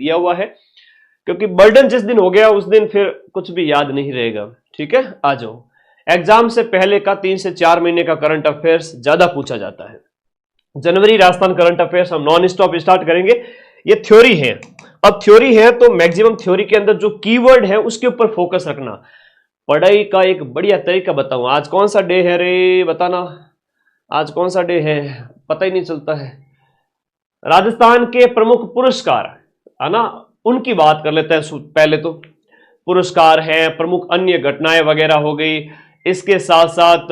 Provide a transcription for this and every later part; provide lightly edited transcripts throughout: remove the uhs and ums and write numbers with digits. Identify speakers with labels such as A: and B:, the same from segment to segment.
A: दिया हुआ है, क्योंकि बर्डन जिस दिन हो गया उस दिन फिर कुछ भी याद नहीं रहेगा। ठीक है, आ जाओ। एग्जाम से पहले का 3 से 4 महीने का करंट अफेयर्स ज्यादा पूछा जाता है। जनवरी राजस्थान करंट अफेयर्स हम नॉन स्टॉप स्टार्ट करेंगे। ये थ्योरी है, अब थ्योरी है तो मैक्सिमम थ्योरी के अंदर जो कीवर्ड है उसके ऊपर फोकस रखना। पढ़ाई का एक बढ़िया तरीका बताऊं, आज कौन सा डे है रे, बताना आज कौन सा डे है, पता ही नहीं चलता है। राजस्थान के प्रमुख पुरस्कार है ना, उनकी बात कर लेते हैं। पहले तो पुरस्कार है, प्रमुख अन्य घटनाएं वगैरह हो गई, इसके साथ साथ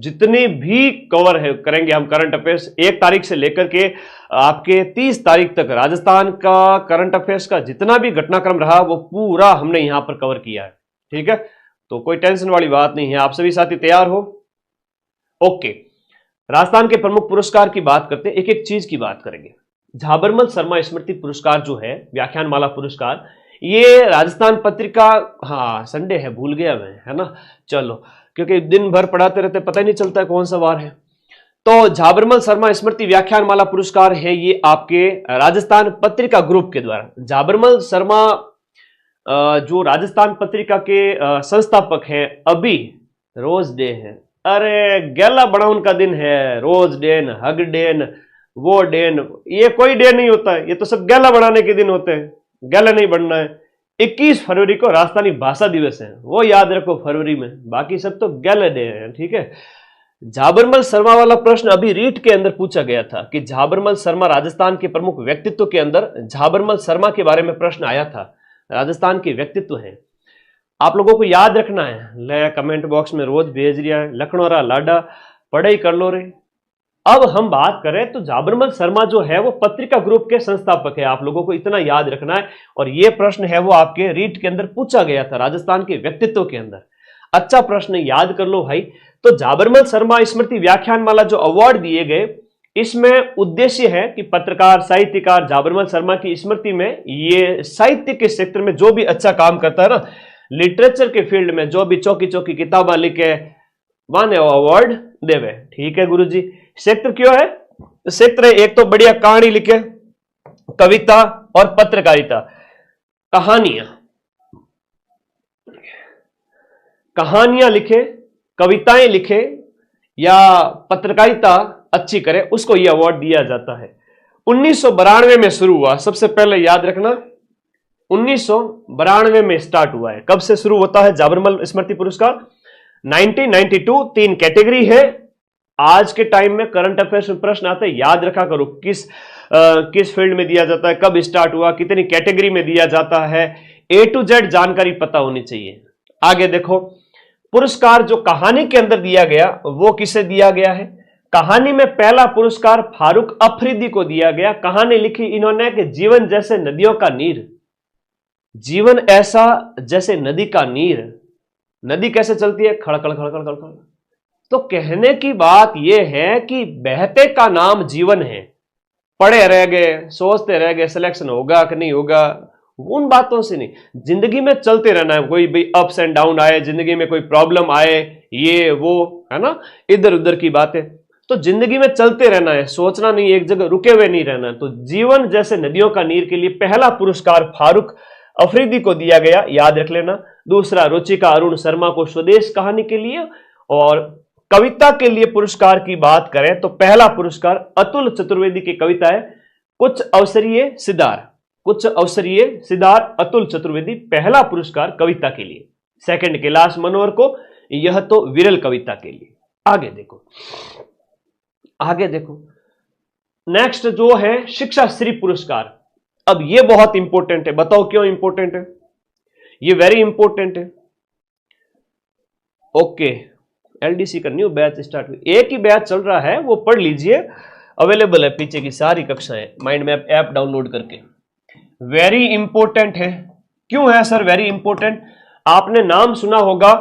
A: जितने भी कवर है करेंगे हम करंट अफेयर्स 1 तारीख से लेकर के आपके 30 तारीख तक राजस्थान का करंट अफेयर्स का जितना भी घटनाक्रम रहा वो पूरा हमने यहां पर कवर किया है। ठीक है, तो कोई टेंशन वाली बात नहीं है। आप सभी साथी तैयार हो? ओके, राजस्थान के प्रमुख पुरस्कार की बात करते हैं, एक एक चीज की बात करेंगे। झाबरमल शर्मा स्मृति पुरस्कार जो है, व्याख्यान माला पुरस्कार, ये राजस्थान पत्रिका, हाँ संडे है भूल गया मैं, है ना, चलो क्योंकि दिन भर पढ़ाते रहते पता ही नहीं चलता है कौन सा वार है। तो झाबरमल शर्मा स्मृति व्याख्यान माला पुरस्कार है ये आपके राजस्थान पत्रिका ग्रुप के द्वारा। झाबरमल शर्मा जो राजस्थान पत्रिका के संस्थापक हैं, अभी रोज डे है, अरे गैला बड़ा उनका दिन है, रोज डेन, हग डेन, वो डेन, ये कोई डे नहीं होता है, ये तो सब गैला बढ़ाने के दिन होते हैं, गैला नहीं बढ़ना है। 21 फरवरी को राजस्थानी भाषा दिवस है, वो याद रखो फरवरी में, बाकी सब तो गैला डे है। ठीक है, झाबरमल शर्मा वाला प्रश्न अभी रीट के अंदर पूछा गया था कि झाबरमल शर्मा राजस्थान के प्रमुख व्यक्तित्व के अंदर झाबरमल शर्मा के बारे में प्रश्न आया था। राजस्थान के व्यक्तित्व हैं, आप लोगों को याद रखना है। ले कमेंट बॉक्स में रोज भेज रिया है, लखनौरा लाडा पढ़ाई कर लो रे। अब हम बात करें तो झाबरमल शर्मा जो है वो पत्रिका ग्रुप के संस्थापक है, आप लोगों को इतना याद रखना है। और ये प्रश्न है वो आपके रीट के अंदर पूछा गया था, राजस्थान के व्यक्तित्व के अंदर। अच्छा प्रश्न, याद कर लो भाई। तो झाबरमल शर्मा स्मृति व्याख्यान माला जो अवार्ड दिए गए, इसमें उद्देश्य है कि पत्रकार साहित्यकार झाबरमल शर्मा की स्मृति में, ये साहित्य के क्षेत्र में जो भी अच्छा काम करता है ना, लिटरेचर के फील्ड में जो भी चौकी चौकी किताबा लिखे, वहां अवार्ड देवे। ठीक है गुरुजी, क्षेत्र क्यों है? क्षेत्र है एक तो बढ़िया कहानी लिखे, कविता और पत्रकारिता, कहानियां लिखे, कविताएं लिखे या पत्रकारिता अच्छी करे, उसको यह अवार्ड दिया जाता है। 1992 में शुरू हुआ, सबसे पहले याद रखना 1992 में स्टार्ट हुआ है। कब से शुरू होता है झाबरमल स्मृति पुरस्कार? 1992। 3 कैटेगरी है। आज के टाइम में करंट अफेयर्स में प्रश्न आता है, याद रखा करो किस फील्ड में दिया जाता है, कब स्टार्ट हुआ, कितनी कैटेगरी में दिया जाता है, A to Z जानकारी पता होनी चाहिए। आगे देखो, पुरस्कार जो कहानी के अंदर दिया गया वो किसे दिया गया है? कहानी में पहला पुरस्कार फारूक अफरीदी को दिया गया। कहानी लिखी इन्होंने कि जीवन जैसे नदियों का नीर, जीवन ऐसा जैसे नदी का नीर, नदी कैसे चलती है? खड़खड़ खड़खड़ खड़खड़। तो कहने की बात यह है कि बहते का नाम जीवन है। पढ़े रह गए, सोचते रह गए सिलेक्शन होगा कि नहीं होगा, उन बातों से नहीं, जिंदगी में चलते रहना है। कोई भी अप्स एंड डाउन आए, जिंदगी में कोई प्रॉब्लम आए, ये वो है ना, इधर उधर की बातें, तो जिंदगी में चलते रहना है, सोचना नहीं, एक जगह रुके हुए नहीं रहना है। तो जीवन जैसे नदियों का नीर के लिए पहला पुरस्कार फारूक अफरीदी को दिया गया, याद रख लेना। दूसरा रुचिका अरुण शर्मा को स्वदेश कहानी के लिए, और कविता के लिए पुरस्कार की बात करें तो पहला पुरस्कार अतुल चतुर्वेदी की कविता है कुछ अवसरीय सिदार, कुछ अवसरीय सिदार, अतुल चतुर्वेदी, पहला पुरस्कार कविता के लिए। सेकंड कैलाश मनोहर को, यह तो विरल कविता के लिए। आगे देखो, आगे देखो, नेक्स्ट जो है शिक्षा श्री पुरस्कार। अब ये बहुत इंपॉर्टेंट है, बताओ क्यों इंपॉर्टेंट है? ये वेरी इंपॉर्टेंट है। ओके, एलडीसी का न्यू बैच स्टार्ट हुई, एक ही बैच चल रहा है, वो पढ़ लीजिए, अवेलेबल है पीछे की सारी कक्षाएं माइंड मैप ऐप डाउनलोड करके। वेरी इंपॉर्टेंट है। क्यों है सर वेरी इंपॉर्टेंट? आपने नाम सुना होगा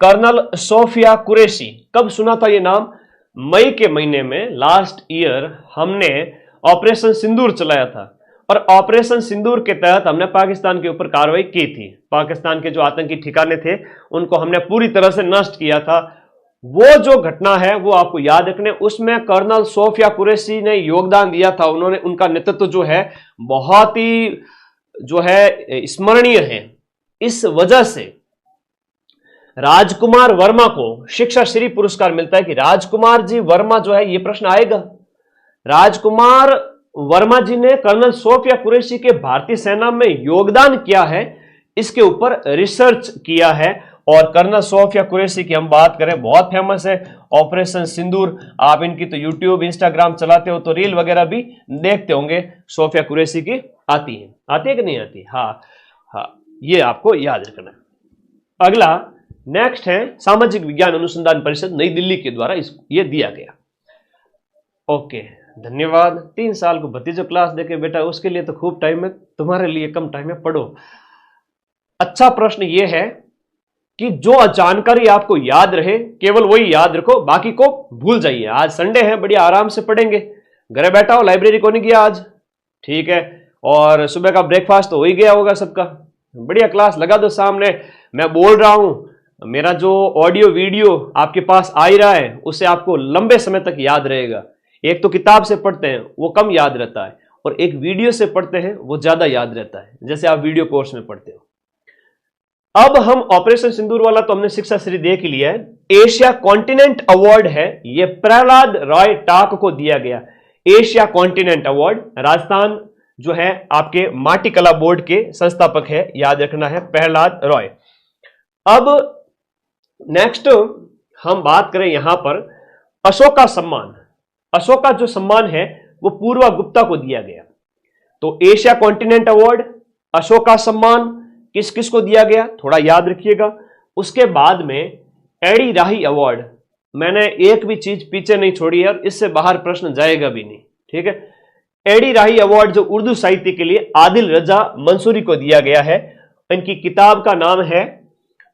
A: कर्नल सोफिया कुरैशी। कब सुना था ये नाम? मई के महीने में लास्ट ईयर हमने ऑपरेशन सिंदूर चलाया था, और ऑपरेशन सिंदूर के तहत हमने पाकिस्तान के ऊपर कार्रवाई की थी। पाकिस्तान के जो आतंकी ठिकाने थे उनको हमने पूरी तरह से नष्ट किया था। वो जो घटना है वो आपको याद रखने, उसमें कर्नल सोफिया कुरैशी ने योगदान दिया था। उन्होंने, उनका नेतृत्व जो है बहुत ही जो है स्मरणीय है। इस वजह से राजकुमार वर्मा को शिक्षा श्री पुरस्कार मिलता है कि राजकुमार जी वर्मा जो है, ये प्रश्न आएगा, राजकुमार वर्मा जी ने कर्नल सोफिया कुरैशी के भारतीय सेना में योगदान किया है, इसके ऊपर रिसर्च किया है। और कर्नल सोफिया कुरैशी की हम बात करें, बहुत फेमस है ऑपरेशन सिंदूर। आप इनकी तो यूट्यूब इंस्टाग्राम चलाते हो तो रील वगैरह भी देखते होंगे, सोफिया कुरैशी की आती है कि नहीं आती? हाँ हाँ, ये आपको याद रखना है। अगला नेक्स्ट है सामाजिक विज्ञान अनुसंधान परिषद नई दिल्ली के द्वारा ये दिया गया। ओके, धन्यवाद। 3 साल को भतीजो क्लास देके बेटा, उसके लिए तो खूब टाइम है, तुम्हारे लिए कम टाइम है, पढ़ो। अच्छा प्रश्न ये है कि जो जानकारी आपको याद रहे केवल वही याद रखो, बाकी को भूल जाइए। आज संडे है, बढ़िया आराम से पढ़ेंगे, घरे बैठा हो, लाइब्रेरी को नहीं गया आज, ठीक है। और सुबह का ब्रेकफास्ट तो हो ही गया होगा सबका, बढ़िया क्लास लगा दो सामने। मैं बोल रहा हूं, मेरा जो ऑडियो वीडियो आपके पास आ ही रहा है, उससे आपको लंबे समय तक याद रहेगा। एक तो किताब से पढ़ते हैं वो कम याद रहता है, और एक वीडियो से पढ़ते हैं वो ज्यादा याद रहता है, जैसे आप वीडियो कोर्स में पढ़ते हो। अब हम ऑपरेशन सिंदूर वाला तो हमने शिक्षा श्री देख लिया है। एशिया कॉन्टिनेंट अवार्ड है, ये प्रहलाद रॉय टाक को दिया गया। एशिया कॉन्टिनेंट अवार्ड, राजस्थान जो है आपके माटी कला बोर्ड के संस्थापक है, याद रखना है, प्रहलाद रॉय। अब नेक्स्ट हम बात करें यहां पर अशोका सम्मान। अशोका जो सम्मान है वो पूर्वा गुप्ता को दिया गया। तो एशिया कॉन्टिनेंट अवार्ड, अशोका सम्मान किस किस को दिया गया, थोड़ा याद रखिएगा। उसके बाद में एडी राही अवार्ड, मैंने एक भी चीज पीछे नहीं छोड़ी है और इससे बाहर प्रश्न जाएगा भी नहीं, ठीक है। एडी राही अवार्ड जो उर्दू साहित्य के लिए आदिल रजा मंसूरी को दिया गया है। इनकी किताब का नाम है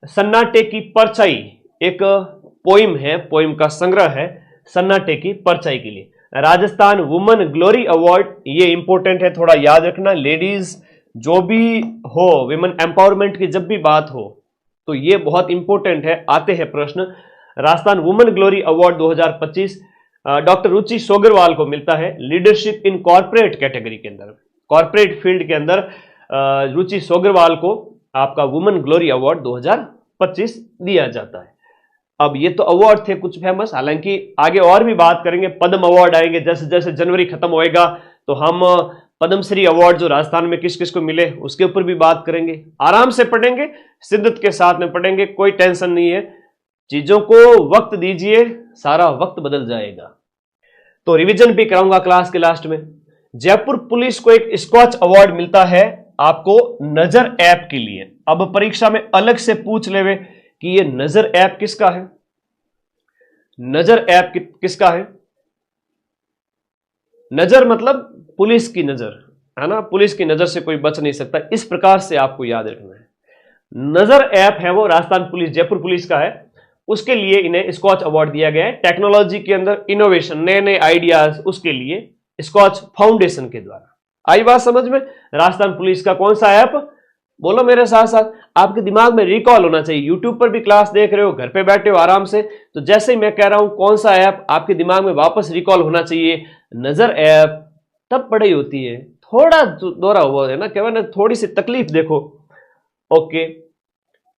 A: सन्नाटे की परछाई, एक पोइम है, पोइम का संग्रह है सन्नाटे की परछाई के लिए। राजस्थान वुमेन ग्लोरी अवार्ड, ये इंपॉर्टेंट है, थोड़ा याद रखना। लेडीज जो भी हो, विमेन एम्पावरमेंट की जब भी बात हो तो ये बहुत इंपॉर्टेंट है, आते हैं प्रश्न। Rajasthan women glory award 2025 doctor Ruchi Sogarwal को मिलता है, लीडरशिप इन कॉर्पोरेट कैटेगरी के अंदर, कॉर्पोरेट फील्ड के अंदर रुचि सोगरवाल को आपका वुमेन ग्लोरी अवार्ड 2025 दिया जाता है। अब ये तो अवार्ड थे कुछ फेमस, हालांकि आगे और भी बात करेंगे, पद्म अवार्ड आएंगे, जैसे जैसे जनवरी खत्म होएगा तो हम पद्मश्री अवार्ड जो राजस्थान में किस किस को मिले उसके ऊपर भी बात करेंगे। आराम से पढ़ेंगे, शिद्दत के साथ में पढ़ेंगे, कोई टेंशन नहीं है। चीजों को वक्त दीजिए, सारा वक्त बदल जाएगा। तो रिवीजन भी कराऊंगा क्लास के लास्ट में। जयपुर पुलिस को एक स्कॉच अवार्ड मिलता है आपको नजर ऐप के लिए। अब परीक्षा में अलग से पूछ लेवे कि ये नजर ऐप किसका है, नजर ऐप किसका है। नजर मतलब पुलिस की नजर, है ना, पुलिस की नजर से कोई बच नहीं सकता, इस प्रकार से आपको याद रखना है। नजर ऐप है वो राजस्थान पुलिस, जयपुर पुलिस का है, उसके लिए इन्हें स्कॉच अवार्ड दिया गया है। टेक्नोलॉजी के अंदर इनोवेशन, नए नए आइडियाज, उसके लिए स्कॉच फाउंडेशन के द्वारा। आई बात समझ में? राजस्थान पुलिस का कौन सा ऐप, बोलो मेरे साथ साथ, आपके दिमाग में रिकॉल होना चाहिए। यूट्यूब पर भी क्लास देख रहे हो, घर पे बैठे हो आराम से, तो जैसे ही मैं कह रहा हूं कौन सा ऐप, आपके दिमाग में वापस रिकॉल होना चाहिए, नजर ऐप, तब पढ़ाई होती है। थोड़ा दोहरा हुआ है ना, क्या ना, थोड़ी सी तकलीफ देखो। ओके,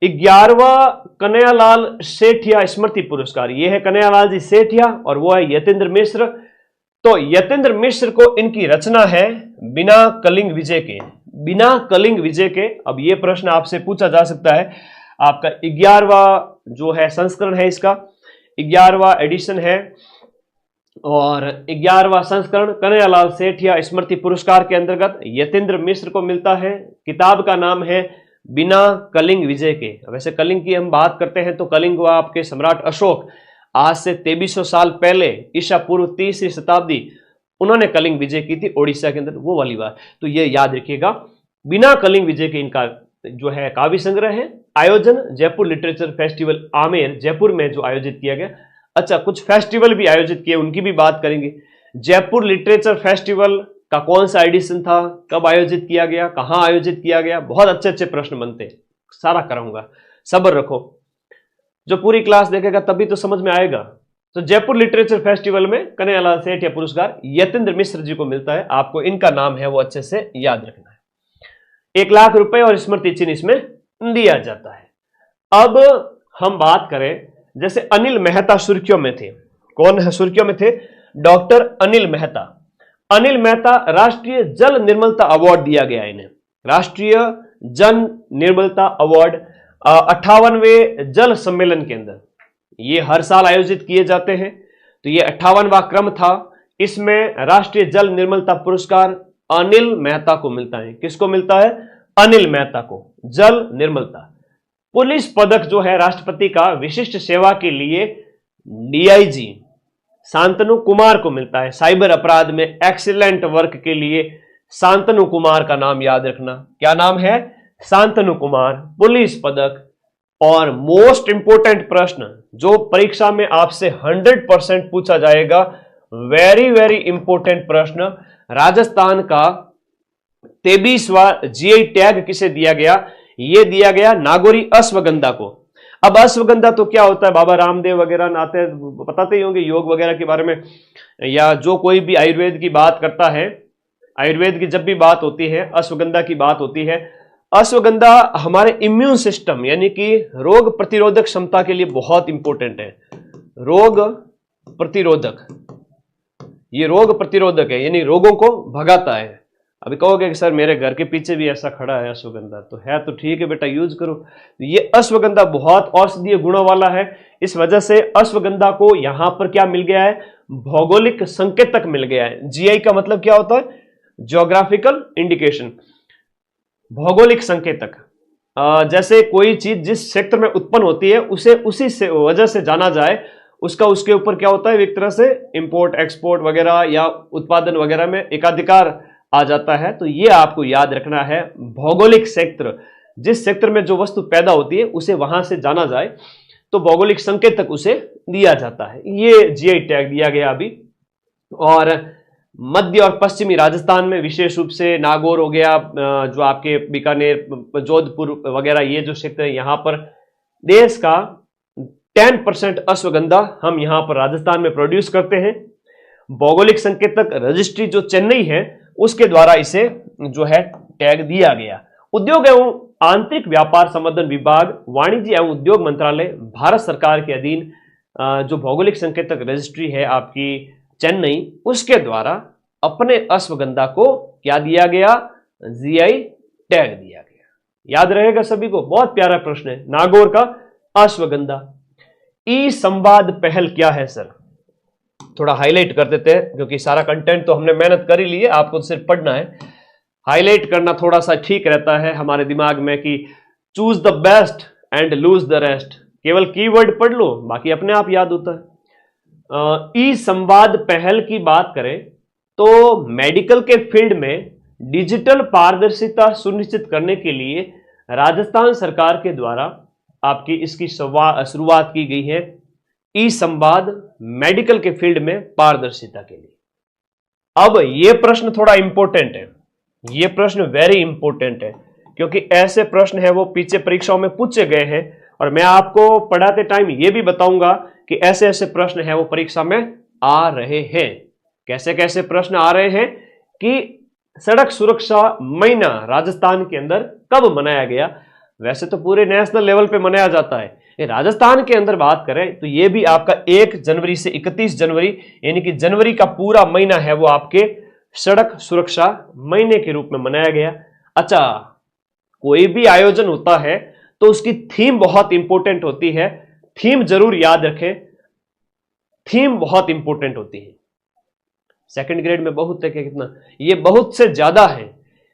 A: 11वां कन्हैयालाल सेठिया स्मृति पुरस्कार, ये है कन्हैयालाल जी सेठिया और वो है यतेंद्र मिश्र। तो यतेंद्र मिश्र को इनकी रचना है बिना कलिंग विजय के, बिना कलिंग विजय के। अब ये प्रश्न आपसे पूछा जा सकता है, आपका 11वां जो है संस्करण है, इसका 11वां एडिशन है और 11वां संस्करण कन्हैयालाल सेठिया स्मृति पुरस्कार के अंतर्गत यतेंद्र मिश्र को मिलता है। किताब का नाम है बिना कलिंग विजय के। वैसे कलिंग की हम बात करते हैं तो कलिंग हुआ आपके सम्राट अशोक, आज से 2300 साल पहले, ईसा पूर्व 3वीं शताब्दी, उन्होंने कलिंग विजय की थी उड़ीसा के अंदर, वो वाली बात। तो ये याद रखिएगा, बिना कलिंग विजय के इनका जो है काव्य संग्रह है। आयोजन जयपुर लिटरेचर फेस्टिवल आमेर, जयपुर में जो आयोजित किया गया। अच्छा, कुछ फेस्टिवल भी आयोजित किए, उनकी भी बात करेंगे। जयपुर लिटरेचर फेस्टिवल का कौन सा एडिशन था, कब आयोजित किया गया, कहां आयोजित किया गया, बहुत अच्छे अच्छे प्रश्न बनते हैं, सारा कराऊंगा, सब्र रखो। जो पूरी क्लास देखेगा तभी तो समझ में आएगा। तो जयपुर लिटरेचर फेस्टिवल में कन्हैयालाल सेठिया पुरस्कार यतेंद्र मिश्र जी को मिलता है, आपको इनका नाम है वो अच्छे से याद रखना है। 1,00,000 रुपए और स्मृति चिन्ह इसमें दिया जाता है। अब हम बात करें, जैसे अनिल मेहता सुर्खियों में थे। कौन है सुर्खियों में थे? डॉक्टर अनिल मेहता। अनिल मेहता राष्ट्रीय जल निर्मलता अवार्ड दिया गया इन्हें, राष्ट्रीय जल निर्मलता अवार्ड 58वें जल सम्मेलन के अंदर। ये हर साल आयोजित किए जाते हैं, तो ये 58वां क्रम था। इसमें राष्ट्रीय जल निर्मलता पुरस्कार अनिल मेहता को मिलता है। किसको मिलता है? अनिल मेहता को, जल निर्मलता। पुलिस पदक जो है राष्ट्रपति का विशिष्ट सेवा के लिए डीआईजी शांतनु कुमार को मिलता है। साइबर अपराध में एक्सीलेंट वर्क के लिए शांतनु कुमार का नाम याद रखना। क्या नाम है? शांतनु कुमार। पुलिस पदक। और मोस्ट इंपोर्टेंट प्रश्न जो परीक्षा में आपसे 100% पूछा जाएगा, वेरी वेरी इंपोर्टेंट प्रश्न, राजस्थान का 23वां जीआई टैग किसे दिया गया? ये दिया गया नागौरी अश्वगंधा को। अब अश्वगंधा तो क्या होता है? बाबा रामदेव वगैरह नाते बताते ही होंगे योग वगैरह के बारे में, या जो कोई भी आयुर्वेद की बात करता है, आयुर्वेद की जब भी बात होती है, अश्वगंधा की बात होती है। अश्वगंधा हमारे इम्यून सिस्टम यानी कि रोग प्रतिरोधक क्षमता के लिए बहुत इंपॉर्टेंट है। रोग प्रतिरोधक, ये रोग प्रतिरोधक है, यानी रोगों को भगाता है। अभी कहोगे कि सर मेरे घर के पीछे भी ऐसा खड़ा है अश्वगंधा, तो है तो ठीक है बेटा, यूज करो। ये अश्वगंधा बहुत औषधीय गुणों वाला है, इस वजह से अश्वगंधा को यहां पर क्या मिल गया है? भौगोलिक संकेतक मिल गया है। जीआई का मतलब क्या होता है? ज्योग्राफिकल इंडिकेशन, भौगोलिक संकेतक। जैसे कोई चीज जिस क्षेत्र में उत्पन्न होती है उसे उसी से वजह से जाना जाए, उसका उसके ऊपर क्या होता है? एक तरह से इंपोर्ट एक्सपोर्ट वगैरह या उत्पादन वगैरह में एकाधिकार आ जाता है। तो ये आपको याद रखना है, भौगोलिक क्षेत्र, जिस क्षेत्र में जो वस्तु पैदा होती है उसे वहां से जाना जाए तो भौगोलिक संकेतक उसे दिया जाता है। ये जीआई टैग दिया गया अभी। और मध्य और पश्चिमी राजस्थान में विशेष रूप से नागौर हो गया, जो आपके बीकानेर, जोधपुर वगैरह, ये जो क्षेत्र है, यहां पर देश का 10% अश्वगंधा हम यहां पर राजस्थान में प्रोड्यूस करते हैं। भौगोलिक संकेतक रजिस्ट्री जो चेन्नई है उसके द्वारा इसे जो है टैग दिया गया। उद्योग एवं आंतरिक व्यापार संवर्धन विभाग, वाणिज्य एवं उद्योग मंत्रालय, भारत सरकार के अधीन जो भौगोलिक संकेतक रजिस्ट्री है आपकी चेन्नई, उसके द्वारा अपने अश्वगंधा को क्या दिया गया? जीआई टैग दिया गया। याद रहेगा सभी को, बहुत प्यारा प्रश्न है। नागौर का अश्वगंधा। ई संवाद पहल क्या है सर? थोड़ा हाईलाइट कर देते हैं, क्योंकि सारा कंटेंट तो हमने मेहनत कर ही ली है, आपको सिर्फ पढ़ना है। हाईलाइट करना थोड़ा सा ठीक रहता है हमारे दिमाग में कि choose the best and lose the rest. केवल कीवर्ड पढ़ लो, बाकी अपने आप याद होता है। ई संवाद पहल की बात करें तो मेडिकल के फील्ड में डिजिटल पारदर्शिता सुनिश्चित करने के लिए राजस्थान सरकार के द्वारा आपकी इसकी शुरुआत की गई है। ई संवाद मेडिकल के फील्ड में पारदर्शिता के लिए। अब यह प्रश्न थोड़ा इंपॉर्टेंट है, यह प्रश्न वेरी इंपॉर्टेंट है, क्योंकि ऐसे प्रश्न है वो पीछे परीक्षाओं में पूछे गए हैं, और मैं आपको पढ़ाते टाइम यह भी बताऊंगा कि ऐसे ऐसे प्रश्न है वो परीक्षा में आ रहे हैं। कैसे कैसे प्रश्न आ रहे हैं कि सड़क सुरक्षा महीना राजस्थान के अंदर कब मनाया गया? वैसे तो पूरे नेशनल लेवल पे मनाया जाता है, राजस्थान के अंदर बात करें तो यह भी आपका 1 जनवरी से 31 जनवरी, यानी कि जनवरी का पूरा महीना है वो आपके सड़क सुरक्षा महीने के रूप में मनाया गया। अच्छा, कोई भी आयोजन होता है तो उसकी थीम बहुत इंपॉर्टेंट होती है। थीम जरूर याद रखें, थीम बहुत इंपॉर्टेंट होती है। सेकंड ग्रेड में बहुत है कि कितना, ये बहुत से ज्यादा है।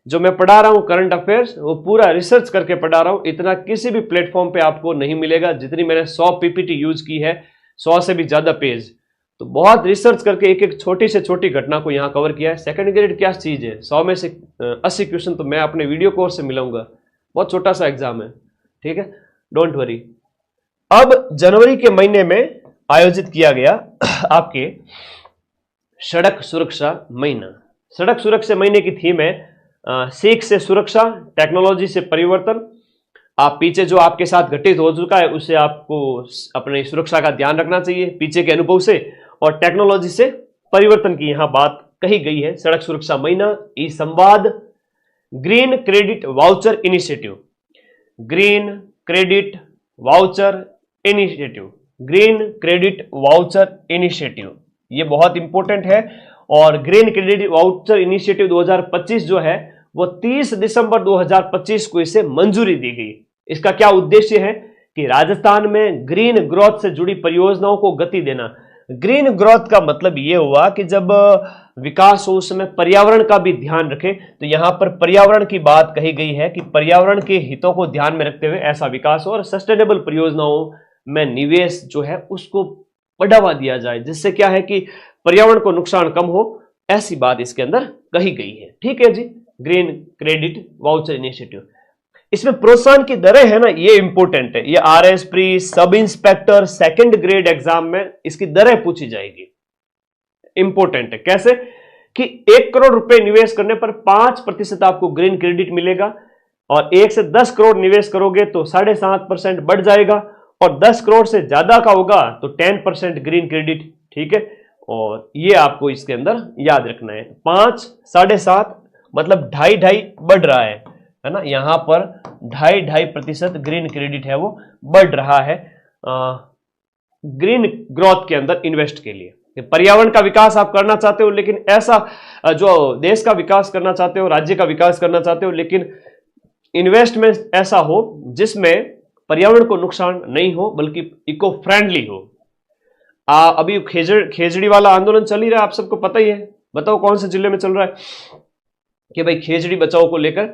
A: जो मैं पढ़ा रहा हूं करंट अफेयर्स, वो पूरा रिसर्च करके पढ़ा रहा हूं। इतना किसी भी प्लेटफॉर्म पे आपको नहीं मिलेगा जितनी मैंने 100 पीपीटी यूज की है, 100 से भी ज्यादा पेज। तो बहुत रिसर्च करके एक एक छोटी से छोटी घटना को यहां कवर किया है। सेकंड ग्रेड क्या चीज है? 100 में से 80 क्वेश्चन तो मैं अपने वीडियो कोर्स से मिलाऊंगा। बहुत छोटा सा एग्जाम है, ठीक है, डोंट वरी। अब जनवरी के महीने में आयोजित किया गया आपके सड़क सुरक्षा महीना। सड़क सुरक्षा महीने की थीम है सीख से सुरक्षा, टेक्नोलॉजी से परिवर्तन। आप पीछे जो आपके साथ घटित हो चुका है उससे आपको अपनी सुरक्षा का ध्यान रखना चाहिए, पीछे के अनुभव से, और टेक्नोलॉजी से परिवर्तन की यहां बात कही गई है। सड़क सुरक्षा महीना, ई संवाद, green credit voucher initiative, green credit voucher initiative, green credit voucher initiative, ये बहुत इंपॉर्टेंट है। और ग्रीन क्रेडिट वाउचर इनिशिएटिव 2025 जो है वो 30 दिसंबर 2025 को इसे मंजूरी दी गई। इसका क्या उद्देश्य है कि राजस्थान में ग्रीन ग्रोथ से जुड़ी परियोजनाओं को गति देना। ग्रीन ग्रोथ का मतलब यह हुआ कि जब विकास हो उस समय पर्यावरण का भी ध्यान रखें, तो यहां पर पर्यावरण की बात कही गई है कि पर्यावरण के हितों को ध्यान में रखते हुए ऐसा विकास हो और सस्टेनेबल परियोजनाओं में निवेश जो है उसको बढ़ावा दिया जाए, जिससे क्या है कि पर्यावरण को नुकसान कम हो, ऐसी बात इसके अंदर कही गई है। ठीक है जी, ग्रीन क्रेडिट वाउचर इनिशिएटिव। इसमें प्रोत्साहन की दरें है ना, ये इंपॉर्टेंट है। ये RS pre sub inspector second grade exam में इसकी दरें पूछी जाएगी, इंपॉर्टेंट है। कैसे कि 1 करोड़ रुपए निवेश करने पर 5% आपको ग्रीन क्रेडिट मिलेगा, और 1 से 10 करोड़ निवेश करोगे तो 7.5% बढ़ जाएगा, और 10 करोड़ से ज्यादा का होगा तो 10% ग्रीन क्रेडिट। ठीक है, और ये आपको इसके अंदर याद रखना है। 5, 7.5 मतलब 2.5 बढ़ रहा है ना, यहां पर 2.5% ग्रीन क्रेडिट है वो बढ़ रहा है ग्रीन ग्रोथ के अंदर इन्वेस्ट के लिए। पर्यावरण का विकास आप करना चाहते हो, लेकिन ऐसा जो देश का विकास करना चाहते हो, राज्य का विकास करना चाहते हो, लेकिन इन्वेस्टमेंट ऐसा हो जिसमें पर्यावरण को नुकसान नहीं हो बल्कि इको फ्रेंडली हो। अभी खेजड़ी वाला आंदोलन चल ही रहा है, आप सबको पता ही है। बताओ कौन से जिले में चल रहा है कि भाई खेजड़ी बचाओ को लेकर,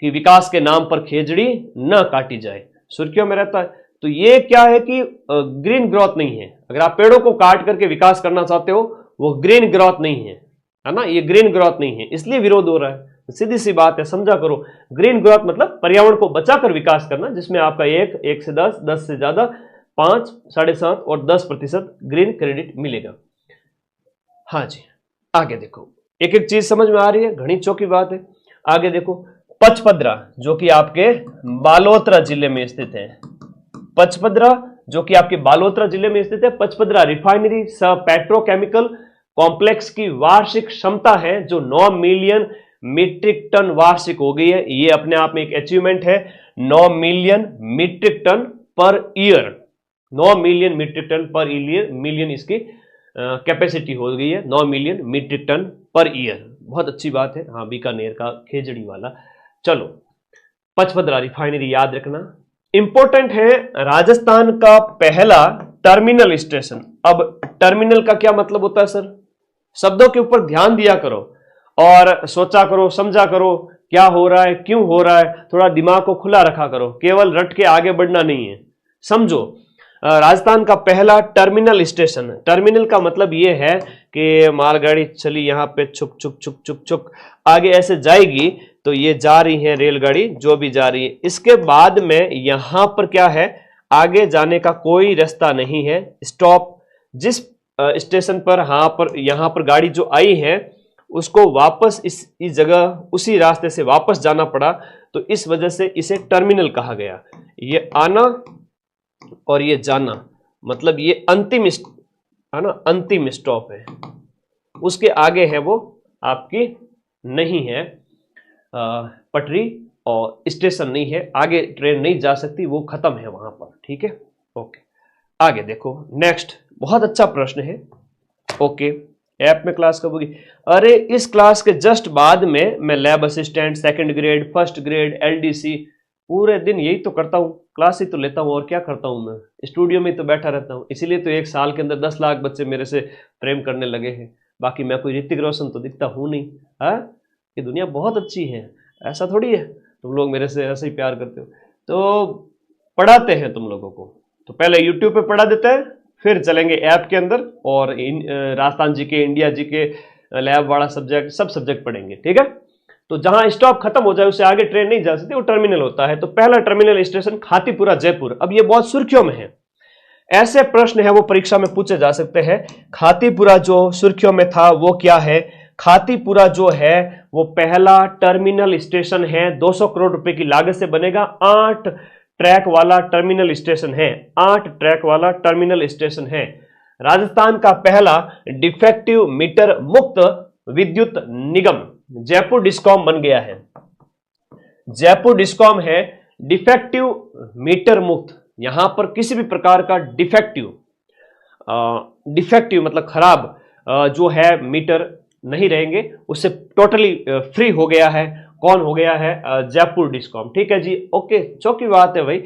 A: कि विकास के नाम पर खेजड़ी न काटी जाए, सुर्खियों में रहता है। तो ये क्या है कि ग्रीन ग्रोथ नहीं है। अगर आप पेड़ों को काट करके विकास करना चाहते हो, वो ग्रीन ग्रोथ नहीं है, है ना, ये ग्रीन ग्रोथ नहीं है, इसलिए विरोध हो रहा है। सीधी सी बात है, समझा करो। ग्रीन ग्रोथ मतलब पर्यावरण को बचाकर विकास करना, जिसमें आपका 1 से 10, 10 से ज्यादा 5, 7.5 और 10% ग्रीन क्रेडिट मिलेगा। हाँ जी, आगे देखो, एक एक चीज समझ में आ रही है, घनी चौकी बात है। आगे देखो, पचपदरा जो कि आपके बालोतरा जिले में स्थित है। पचपदरा जो कि आपके बालोतरा जिले में स्थित है। पचपदरा रिफाइनरी सब पेट्रोकेमिकल कॉम्प्लेक्स की वार्षिक क्षमता है जो 9 मिलियन मीट्रिक टन वार्षिक हो गई है। ये अपने आप में एक अचीवमेंट है। 9 million metric ton per year, 9 million metric ton per year, million इसकी कैपेसिटी हो गई है, 9 million metric ton per year. बहुत अच्छी बात है। हाँ, बीकानेर का खेजड़ी वाला। चलो, पचपदरा रिफाइनरी याद रखना इंपॉर्टेंट है। राजस्थान का पहला टर्मिनल स्टेशन। अब टर्मिनल का क्या मतलब होता है सर? शब्दों के ऊपर ध्यान दिया करो और सोचा करो, समझा करो क्या हो रहा है, क्यों हो रहा है, थोड़ा दिमाग को खुला रखा करो, केवल रट के आगे बढ़ना नहीं है। समझो, राजस्थान का पहला टर्मिनल स्टेशन। टर्मिनल का मतलब यह है कि मालगाड़ी चली यहां पे छुक छुक छुक छुक छुक आगे ऐसे जाएगी, तो ये जा रही है रेलगाड़ी जो भी जा रही है। इसके बाद में यहां पर क्या है, आगे जाने का कोई रास्ता नहीं है। स्टॉप जिस स्टेशन पर यहां पर गाड़ी जो आई है उसको वापस इस जगह उसी रास्ते से वापस जाना पड़ा, तो इस वजह से इसे टर्मिनल कहा गया। ये आना और ये जाना, मतलब ये अंतिम है ना, अंतिम स्टॉप है। उसके आगे है वो आपकी नहीं है पटरी और स्टेशन नहीं है, आगे ट्रेन नहीं जा सकती, वो खत्म है वहां पर। ठीक है, ओके। आगे देखो, नेक्स्ट बहुत अच्छा प्रश्न है। ओके, ऐप में क्लास कब होगी? अरे इस क्लास के जस्ट बाद में मैं lab assistant, second grade, first grade, LDC पूरे दिन यही तो करता हूँ, क्लास ही तो लेता हूँ। और क्या करता हूँ मैं? स्टूडियो में तो बैठा रहता हूँ। इसीलिए तो एक साल के अंदर 10 लाख बच्चे मेरे से प्रेम करने लगे हैं। बाकी मैं कोई ऋतिक रोशन तो दिखता हूँ नहीं। हाँ, ये दुनिया बहुत अच्छी है, ऐसा थोड़ी है तुम लोग मेरे से ऐसे ही प्यार करते हो। तो पढ़ाते हैं तुम लोगों को, तो पहले यूट्यूब पे पढ़ा देते हैं, फिर चलेंगे ऐप के अंदर और राजस्थान जी के, इंडिया जी के लैब वाला सब्जेक्ट, सब सब्जेक्ट पढ़ेंगे। ठीक है, तो जहां स्टॉप खत्म हो जाए उससे आगे ट्रेन नहीं जा सकती, वो टर्मिनल होता है। तो पहला टर्मिनल स्टेशन खातीपुरा जयपुर। अब ये बहुत सुर्खियों में है, ऐसे प्रश्न है वो परीक्षा में पूछे जा सकते हैं। खातीपुरा जो सुर्खियों में था वो क्या है? खातीपुरा जो है वो पहला टर्मिनल स्टेशन है, 200 करोड़ रुपए की लागत से बनेगा। 8 ट्रैक वाला टर्मिनल स्टेशन है, 8 ट्रैक वाला टर्मिनल स्टेशन है। राजस्थान का पहला डिफेक्टिव मीटर मुक्त विद्युत निगम जयपुर डिस्कॉम बन गया है। जयपुर डिस्कॉम है डिफेक्टिव मीटर मुक्त। यहां पर किसी भी प्रकार का डिफेक्टिव मतलब खराब जो है मीटर नहीं रहेंगे, उससे टोटली फ्री हो गया है। कौन हो गया है? जयपुर डिस्कॉम। ठीक है जी, ओके, चौकी बात है भाई,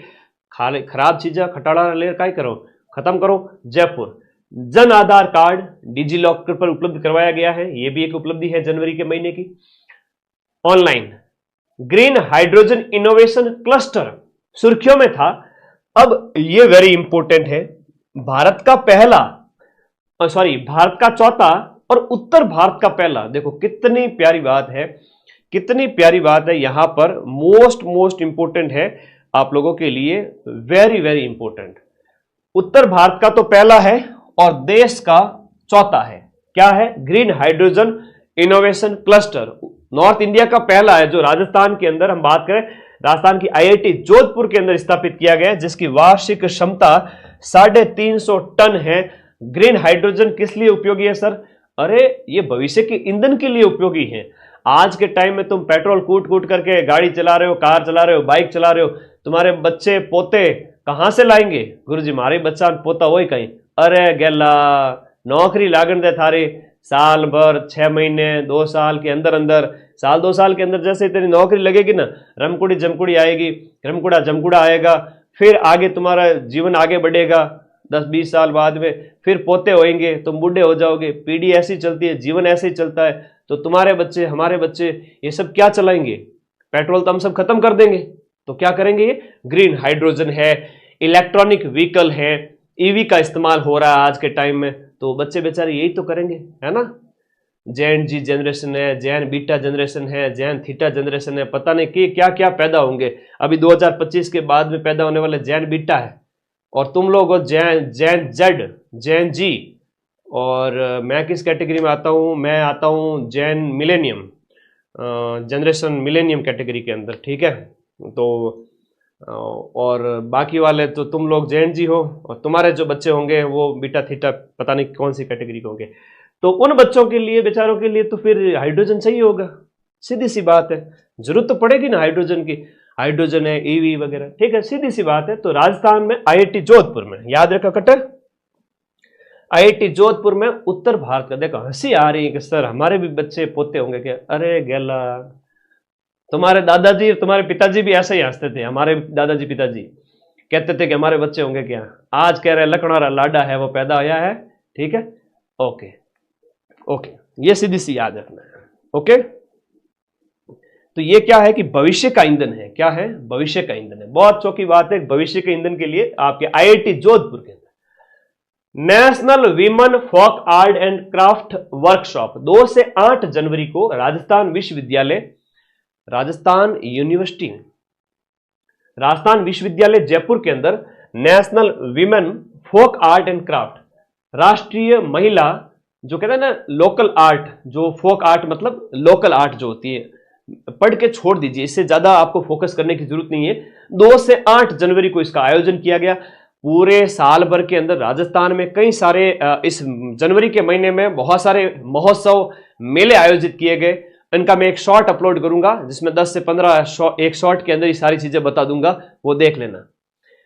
A: खराब चीजें खटाड़ा ले काय करो, खत्म करो। Jaipur Jan Aadhaar card digi locker पर उपलब्ध करवाया गया है, यह भी एक उपलब्धि है जनवरी के महीने की। Online green hydrogen innovation cluster सुर्खियों में था। अब यह वेरी इंपॉर्टेंट है, भारत का चौथा और उत्तर भारत का पहला। देखो कितनी प्यारी बात है, कितनी प्यारी बात है। यहां पर मोस्ट इंपॉर्टेंट है आप लोगों के लिए, वेरी वेरी इंपॉर्टेंट। उत्तर भारत का तो पहला है और देश का चौथा है। क्या है? Green hydrogen innovation cluster. North India का पहला है, जो राजस्थान के अंदर हम बात करें, राजस्थान की आईआईटी जोधपुर के अंदर स्थापित किया गया है, जिसकी वार्षिक क्षमता 350 टन है। ग्रीन हाइड्रोजन किस लिए उपयोगी है सर? अरे ये भविष्य के ईंधन के लिए उपयोगी है। आज के टाइम में तुम पेट्रोल कूट करके गाड़ी चला रहे हो, कार चला रहे हो, बाइक चला रहे हो, तुम्हारे बच्चे पोते कहां से लाएंगे? गुरुजी मारे बच्चा पोता वही कहीं, अरे गेला नौकरी लागण दे थारे, साल भर 6 महीने 2 साल के अंदर साल 2 साल के अंदर जैसे तेरी नौकरी लगेगी ना, रमकुड़ी जमकुड़ी आएगी, रमकुड़ा जमकुड़ा आएगा, फिर आगे तुम्हारा जीवन आगे बढ़ेगा। 10-20 साल बाद में फिर पोते होएंगे, तुम बूढ़े हो जाओगे, पीढ़ी ऐसी चलती है, जीवन ऐसे ही चलता है। तो तुम्हारे बच्चे, हमारे बच्चे, ये सब क्या चलाएंगे? पेट्रोल तो हम सब खत्म कर देंगे, तो क्या करेंगे? ये ग्रीन हाइड्रोजन है, इलेक्ट्रॉनिक व्हीकल है, ईवी का इस्तेमाल हो रहा है आज के टाइम में, तो बच्चे बेचारे यही तो करेंगे, है ना। जैन जी जनरेशन है, जैन बीटा जनरेशन है, जैन थीटा जनरेशन है, पता नहीं कि क्या क्या पैदा होंगे। अभी 2025 के बाद में पैदा होने वाले जैन बीटा है, और तुम लोग हो जैन जेड, जैन जी, और मैं किस कैटेगरी में आता हूँ? मैं आता हूँ Jain millennium, generation millennium category के अंदर, ठीक है। तो और बाकी वाले तो तुम लोग जैन जी हो, और तुम्हारे जो बच्चे होंगे वो बीटा थीटा पता नहीं कौन सी कैटेगरी के होंगे। तो उन बच्चों के लिए, बेचारों के लिए तो फिर हाइड्रोजन चाहिए होगा, सीधी सी बात है, जरूरत तो पड़ेगी ना हाइड्रोजन की। हाइड्रोजन है, ईवी वगैरह, ठीक है, सीधी सी बात है। तो राजस्थान में आईआईटी जोधपुर में, याद रखा कटर, आईआईटी जोधपुर में उत्तर भारत का। देखो हंसी आ रही है कि सर हमारे भी बच्चे पोते होंगे क्या? अरे गेला, तुम्हारे दादाजी और तुम्हारे पिताजी भी ऐसे ही हंसते थे। हमारे दादाजी पिताजी कहते थे कि हमारे बच्चे होंगे क्या। आज कह रहे लखनौरा लाडा है वो पैदा होया है, ठीक है, ओके ओके, ये सीधी सी याद रखना है, ओके। तो ये क्या है कि भविष्य का ईंधन है। क्या है? भविष्य का ईंधन है। बहुत चौकी बात है, भविष्य के ईंधन के लिए आपके आईआईटी जोधपुर के अंदर national women folk art and craft workshop 2 से 8 जनवरी को राजस्थान विश्वविद्यालय, राजस्थान यूनिवर्सिटी, राजस्थान विश्वविद्यालय जयपुर के अंदर national women folk art and craft, राष्ट्रीय महिला, जो कहते हैं ना लोकल आर्ट, जो फोक आर्ट मतलब लोकल आर्ट जो होती है, पढ़ के छोड़ दीजिए, इससे ज्यादा आपको फोकस करने की जरूरत नहीं है। 2 से 8 जनवरी को इसका आयोजन किया गया। पूरे साल भर के अंदर राजस्थान में कई सारे इस जनवरी के महीने में बहुत सारे महोत्सव, मेले आयोजित किए गए। इनका मैं एक शॉर्ट अपलोड करूंगा जिसमें 10 से 15 एक शॉर्ट के अंदर ये सारी चीजें बता दूंगा, वो देख लेना।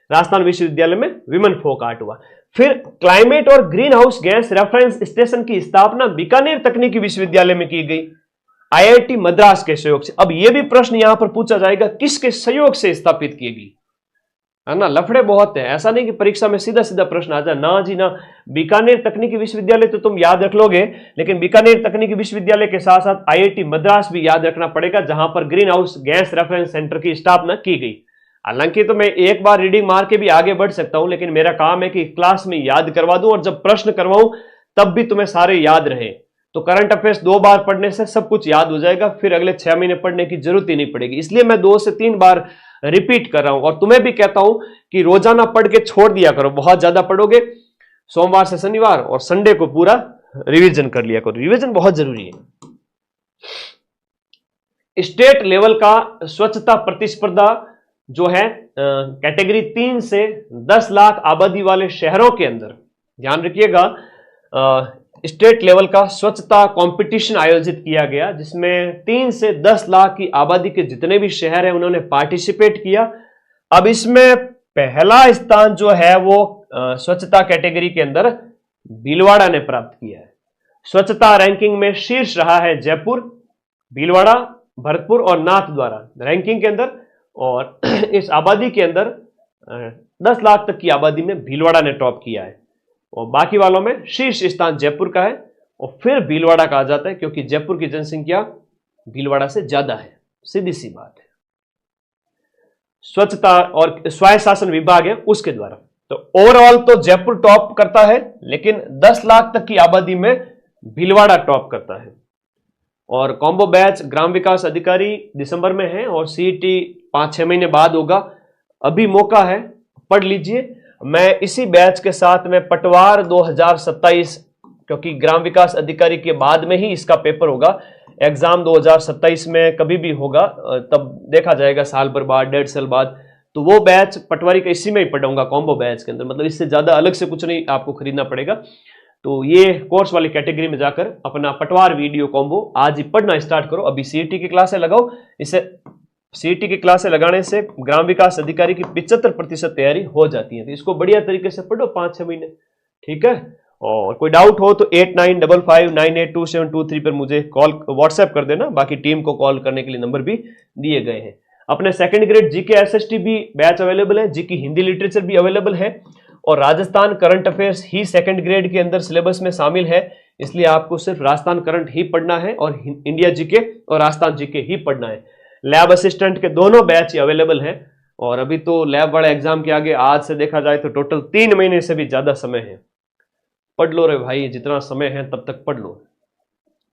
A: राजस्थान विश्वविद्यालय में विमेन फोक आर्ट हुआ। फिर क्लाइमेट और green house gas reference station की स्थापना बीकानेर तकनीकी विश्वविद्यालय में की गई, आईआईटी मद्रास के सहयोग से। अब यह भी प्रश्न यहां पर पूछा जाएगा, किसके सहयोग से स्थापित की गई, है ना। लफड़े बहुत है, ऐसा नहीं कि परीक्षा में सीधा सीधा प्रश्न आ जाए, ना जी ना। बीकानेर तकनीकी विश्वविद्यालय तो तुम याद रख लोगे, लेकिन बीकानेर तकनीकी विश्वविद्यालय के साथ साथ आईआईटी मद्रास भी याद रखना पड़ेगा, जहां पर green house gas reference centre की स्थापना की गई। हालांकि तो मैं एक बार रीडिंग मार के भी आगे बढ़ सकता हूं, लेकिन मेरा काम है कि क्लास में याद करवा दूं, और जब प्रश्न करवाऊं तब भी तुम्हें सारे याद रहे। तो करंट अफेयर्स 2 बार पढ़ने से सब कुछ याद हो जाएगा, फिर अगले 6 महीने पढ़ने की जरूरत ही नहीं पड़ेगी। इसलिए मैं 2 से 3 बार रिपीट कर रहा हूं, और तुम्हें भी कहता हूं कि रोजाना पढ़ के छोड़ दिया करो। बहुत ज्यादा पढ़ोगे, सोमवार से शनिवार और संडे को पूरा रिवीजन कर लिया करो। रिवीजन बहुत जरूरी है। स्टेट लेवल का स्वच्छता प्रतिस्पर्धा जो है कैटेगरी 3 से 10 लाख आबादी वाले शहरों के अंदर, ध्यान रखिएगा, स्टेट लेवल का स्वच्छता कंपटीशन आयोजित किया गया, जिसमें 3 से 10 लाख की आबादी के जितने भी शहर हैं उन्होंने पार्टिसिपेट किया। अब इसमें पहला स्थान जो है वो स्वच्छता कैटेगरी के अंदर भीलवाड़ा ने प्राप्त किया है। स्वच्छता रैंकिंग में शीर्ष रहा है जयपुर, भीलवाड़ा, भरतपुर और नाथद्वारा रैंकिंग के अंदर। और इस आबादी के अंदर 10 लाख तक की आबादी में भीलवाड़ा ने टॉप किया है, और बाकी वालों में शीर्ष स्थान जयपुर का है और फिर भीलवाड़ा का आ जाता है, क्योंकि जयपुर की जनसंख्या भीलवाड़ा से ज्यादा है, सीधी सी बात है। स्वच्छता और स्वायत्त शासन विभाग है उसके द्वारा। तो ओवरऑल तो जयपुर टॉप करता है, लेकिन 10 लाख तक की आबादी में भीलवाड़ा टॉप करता है। और कॉम्बो बैच ग्राम विकास अधिकारी दिसंबर में है और सीईटी 5-6 महीने बाद होगा। अभी मौका है, पढ़ लीजिए। मैं इसी बैच के साथ में पटवार 2027, क्योंकि ग्राम विकास अधिकारी के बाद में ही इसका पेपर होगा, एग्जाम 2027 में कभी भी होगा, तब देखा जाएगा, साल भर बाद, 1.5 साल बाद। तो वो बैच पटवारी का इसी में ही पढ़ाऊंगा, कॉम्बो बैच के अंदर, मतलब इससे ज्यादा अलग से कुछ नहीं आपको खरीदना पड़ेगा। तो ये कोर्स वाली कैटेगरी में जाकर अपना पटवार वीडियो कॉम्बो आज ही पढ़ना स्टार्ट करो। अभी सीईटी की क्लासें लगाओ, इससे सीईटी की क्लासें लगाने से ग्राम विकास अधिकारी की 75% तैयारी हो जाती है। तो इसको बढ़िया तरीके से पढ़ो 5-6 महीने, ठीक है। और कोई डाउट हो तो 8955982723 पर मुझे कॉल व्हाट्सएप कर देना। बाकी टीम को कॉल करने के लिए नंबर भी दिए गए हैं। अपने सेकंड ग्रेड जीके एसएसटी भी बैच अवेलेबल है, जीके हिंदी लिटरेचर भी अवेलेबल है, और राजस्थान करंट अफेयर्स ही सेकंड ग्रेड के अंदर सिलेबस में शामिल है। इसलिए आपको सिर्फ राजस्थान करंट ही पढ़ना है और इंडिया जीके और राजस्थान जीके ही पढ़ना है। लैब असिस्टेंट के दोनों बैच अवेलेबल हैं, और अभी तो लैब वाले एग्जाम के आगे आज से देखा जाए तो टोटल 3 महीने से भी ज्यादा समय है। पढ़ लो रे भाई, जितना समय है तब तक पढ़ लो।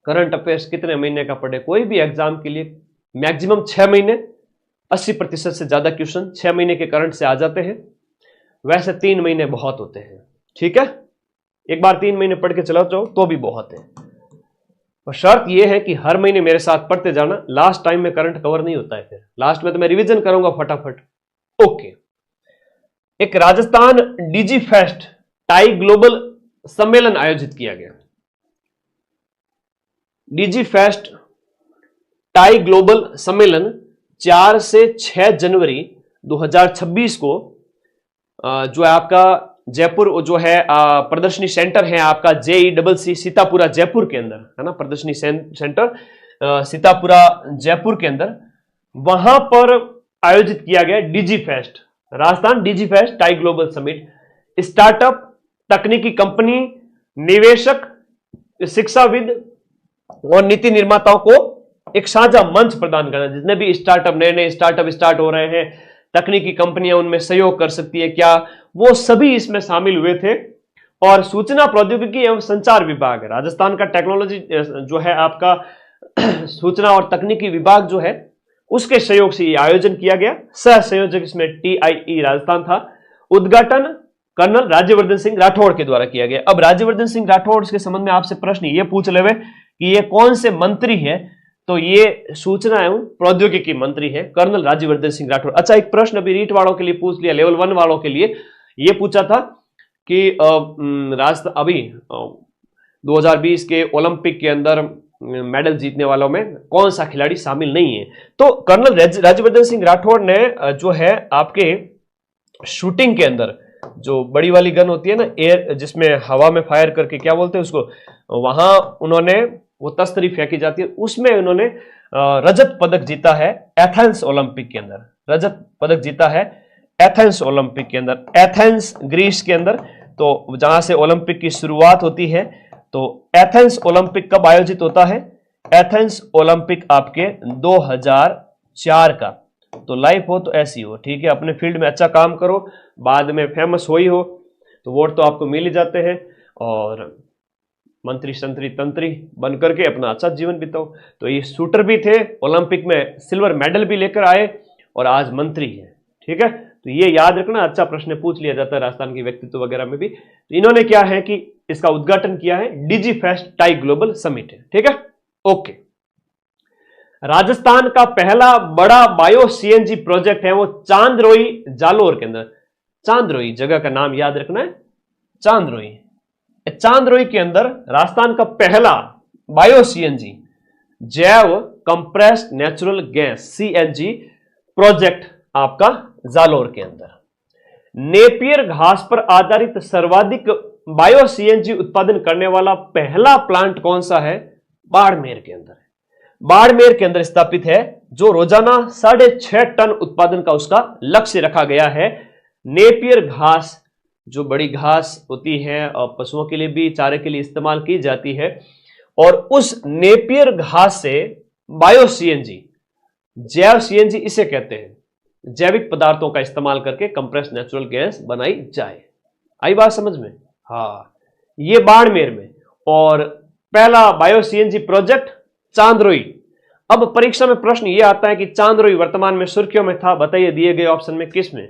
A: करंट अफेयर्स कितने महीने का पढ़े, कोई भी एग्जाम के लिए मैक्सिमम 6 महीने, 80% से ज्यादा क्वेश्चन 6 महीने के करंट से आ जाते हैं। वैसे 3 महीने बहुत होते हैं, ठीक है। एक बार 3 महीने पढ़ के चला जाओ तो भी बहुत है, और शर्त यह है कि हर महीने मेरे साथ पढ़ते जाना। लास्ट टाइम में करंट कवर नहीं होता है, फिर लास्ट में तो मैं रिवीजन करूंगा फटाफट। ओके, एक Rajasthan DG fest tie global सम्मेलन आयोजित किया गया। डीजी फेस्ट टाई ग्लोबल सम्मेलन 4 से 6 जनवरी 2026 को जो है आपका जयपुर जो है प्रदर्शनी सेंटर है आपका JECC सीतापुरा जयपुर के अंदर है ना, प्रदर्शनी सेंटर सीतापुरा जयपुर के अंदर, वहां पर आयोजित किया गया DG fest, Rajasthan DG fest tie global summit. Startup, तकनीकी कंपनी, निवेशक, शिक्षाविद और नीति निर्माताओं को एक साझा मंच प्रदान करना। जितने भी स्टार्टअप, नए स्टार्टअप स्टार्ट हो रहे हैं, तकनीकी कंपनियां उनमें सहयोग कर सकती है क्या, वो सभी इसमें शामिल हुए थे। और सूचना प्रौद्योगिकी एवं संचार विभाग, राजस्थान का टेक्नोलॉजी जो है आपका सूचना और तकनीकी विभाग जो है, उसके सहयोग से ये आयोजन किया गया। सह संयोजक इसमें TIE राजस्थान था। उद्घाटन कर्नल राज्यवर्धन सिंह राठौड़ के द्वारा किया गया। अब राज्यवर्धन सिंह राठौड़ के संबंध में आपसे प्रश्न ये पूछ लेवे कि ये कौन से मंत्री है, तो ये सूचना एवं प्रौद्योगिकी मंत्री है कर्नल राज्यवर्धन सिंह राठौड़। अच्छा, एक प्रश्न अभी रीट वालों के लिए पूछ लिया, लेवल 1 वालों के लिए ये पूछा था कि अभी 2020 के ओलंपिक के अंदर मेडल जीतने वालों में कौन सा खिलाड़ी शामिल नहीं है। तो कर्नल राज्यवर्धन सिंह राठौड़ ने जो है आपके शूटिंग के अंदर जो बड़ी वाली गन होती है ना, एयर, जिसमें हवा में फायर करके क्या बोलते हैं उसको, वहां उन्होंने वो तस्तरी फेंकी जाती है, उसमें उन्होंने रजत पदक जीता है एथेंस ओलंपिक के अंदर। रजत पदक जीता है एथेंस ओलंपिक के अंदर, एथेंस ग्रीस के अंदर। तो जहां से ओलंपिक की शुरुआत होती है, तो एथेंस ओलंपिक कब आयोजित होता है? एथेंस ओलंपिक आपके 2004 का। तो लाइफ हो तो ऐसी हो, ठीक है। अपने फील्ड में अच्छा काम करो, बाद में फेमस हो ही हो तो वोट तो आपको मिल ही जाते हैं, और मंत्री संतरी तंत्री बन करके अपना अच्छा जीवन बिताओ। तो ये शूटर भी थे, ओलंपिक में सिल्वर मेडल भी लेकर आए, और आज मंत्री है, ठीक है। तो ये याद रखना, अच्छा प्रश्न पूछ लिया जाता है राजस्थान के व्यक्तित्व वगैरह में भी। तो इन्होंने क्या है कि इसका उद्घाटन किया है, DG fest tie global summit है, ठीक है। ओके, राजस्थान का पहला बड़ा बायो CNG प्रोजेक्ट है वो चांदरोई जालोर के अंदर। चांदरोई जगह का नाम याद रखना है, चांदरोई, चांदरोई के अंदर राजस्थान का पहला बायो सीएनजी, जैव compressed natural gas CNG project आपका जालोर के अंदर। नेपियर घास पर आधारित सर्वाधिक बायो सीएनजी उत्पादन करने वाला पहला प्लांट कौन सा है? बाड़मेर के अंदर है। बाड़मेर के अंदर स्थापित है, जो रोजाना 6.5 टन उत्पादन का उसका लक्ष्य रखा गया है। नेपियर घास, जो बड़ी घास होती है और पशुओं के लिए भी चारे के लिए इस्तेमाल की जाती है, और उस नेपियर घास से बायो सीएनजी, जैव सीएनजी इसे कहते हैं, जैविक पदार्थों का इस्तेमाल करके कंप्रेस्ड नेचुरल गैस बनाई जाए। आई बात समझ में? हाँ, ये बाड़मेर में। और पहला बायो सीएनजी प्रोजेक्ट चांदरोई। अब परीक्षा में प्रश्न यह आता है कि चांदरोई वर्तमान में सुर्खियों में था, बताइए दिए गए ऑप्शन में किस में?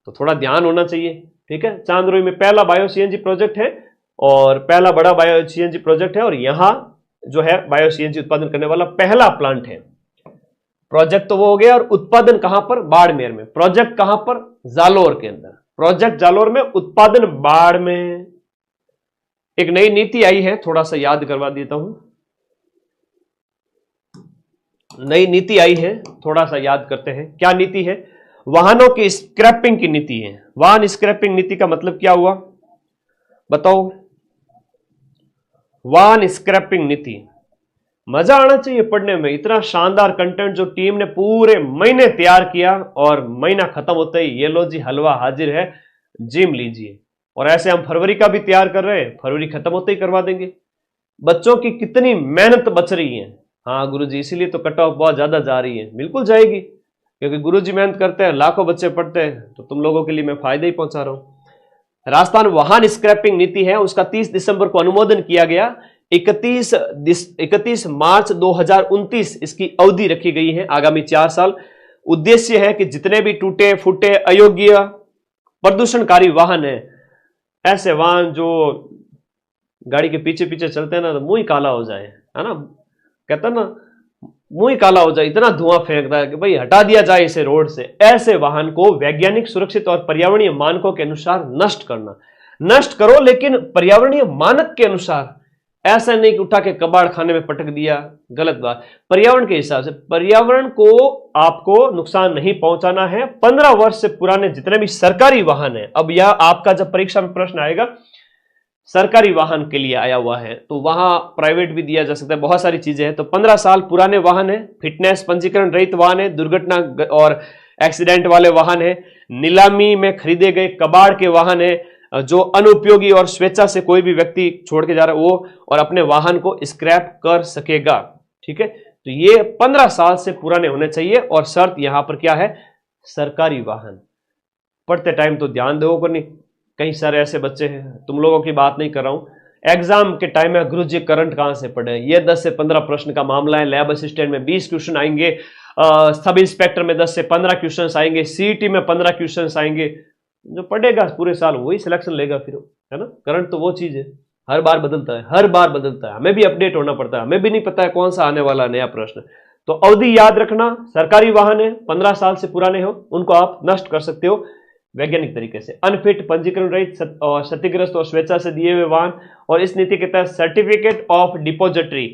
A: तो थोड़ा ध्यान होना चाहिए, ठीक है। चांदरोई में पहला बायो सीएनजी प्रोजेक्ट है और पहला बड़ा बायो सीएनजी प्रोजेक्ट है, और यहां जो है बायो सीएनजी उत्पादन करने वाला पहला प्लांट है। प्रोजेक्ट तो वो हो गया, और उत्पादन कहां पर? बाड़मेर में। प्रोजेक्ट कहां पर? जालोर के अंदर। प्रोजेक्ट जालोर में, उत्पादन बाड़ में। एक नई नीति आई है, थोड़ा सा याद करवा देता हूं। नई नीति आई है, थोड़ा सा याद करते हैं। क्या नीति है? वाहनों की स्क्रैपिंग की नीति है। वाहन स्क्रैपिंग नीति का मतलब क्या हुआ बताओ? वाहन स्क्रैपिंग नीति, मजा आना चाहिए पढ़ने में। इतना शानदार कंटेंट जो टीम ने पूरे महीने तैयार किया, और महीना खत्म होते ही ये लो जी हलवा हाजिर है, जिम लीजिए। और ऐसे हम फरवरी का भी तैयार कर रहे हैं, फरवरी खत्म होते ही करवा देंगे। बच्चों की कितनी मेहनत बच रही है। हाँ गुरुजी, इसीलिए तो कट ऑफ बहुत ज्यादा जा रही है। बिल्कुल जाएगी, क्योंकि गुरुजी मेहनत करते हैं, लाखों बच्चे पढ़ते हैं, तो तुम लोगों के लिए मैं फायदा ही पहुंचा रहा हूं। राजस्थान वाहन स्क्रैपिंग नीति है, उसका 30 दिसंबर को अनुमोदन किया गया। 31 मार्च 2029 इसकी अवधि रखी गई है, आगामी 4 साल। उद्देश्य है कि जितने भी टूटे फूटे अयोग्य प्रदूषणकारी वाहन है, ऐसे वाहन जो गाड़ी के पीछे पीछे चलते हैं ना, तो मुंह ही काला हो जाए, है ना, कहता ना, मुंह ही काला हो जाए, इतना धुआं फेंकता है कि भाई हटा दिया जाए इसे रोड से। ऐसे वाहन को वैज्ञानिक, सुरक्षित और पर्यावरणीय मानकों के अनुसार नष्ट करना। नष्ट करो, लेकिन पर्यावरणीय मानक के अनुसार। ऐसा नहीं कि उठा के कबाड़ खाने में पटक दिया, गलत बात। पर्यावरण के हिसाब से, पर्यावरण को आपको नुकसान नहीं पहुंचाना है। 15 वर्ष से पुराने जितने भी सरकारी वाहन है, अब यह आपका जब परीक्षा में प्रश्न आएगा सरकारी वाहन के लिए आया हुआ है, तो वहां प्राइवेट भी दिया जा सकता है, बहुत सारी चीजें हैं। तो 15 साल पुराने वाहन है, फिटनेस पंजीकरण रहित वाहन है, दुर्घटना और एक्सीडेंट वाले वाहन है, नीलामी में खरीदे गए कबाड़ के वाहन है, जो अनुपयोगी और स्वेच्छा से कोई भी व्यक्ति छोड़ के जा रहा है वो, और अपने वाहन को स्क्रैप कर सकेगा। ठीक है, तो ये 15 साल से पुराने होने चाहिए। और शर्त यहां पर क्या है? सरकारी वाहन। पढ़ते टाइम तो ध्यान दो को नहीं, कई सारे ऐसे बच्चे हैं, तुम लोगों की बात नहीं कर रहा हूं, एग्जाम के टाइम में गुरुजी करंट कहां से पढ़े? ये 10 से 15 प्रश्न का मामला है। लैब असिस्टेंट में 20 क्वेश्चन आएंगे, सब इंस्पेक्टर में 10 से 15 क्वेश्चन आएंगे, सीईटी में 15 क्वेश्चन आएंगे। जो पढ़ेगा पूरे साल वही सिलेक्शन लेगा फिर, है ना। करंट तो वो चीज है, हर बार बदलता है, हर बार बदलता है, हमें भी अपडेट होना पड़ता है, हमें भी नहीं पता है कौन सा आने वाला नया प्रश्न। तो अवधि याद रखना, सरकारी वाहन है, 15 साल से पुराने हो, उनको आप नष्ट कर सकते हो वैज्ञानिक तरीके से। अनफिट, पंजीकरण रहित और क्षतिग्रस्त और स्वेच्छा से दिए हुए वाहन। और इस नीति के तहत सर्टिफिकेट ऑफ डिपोजिटरी,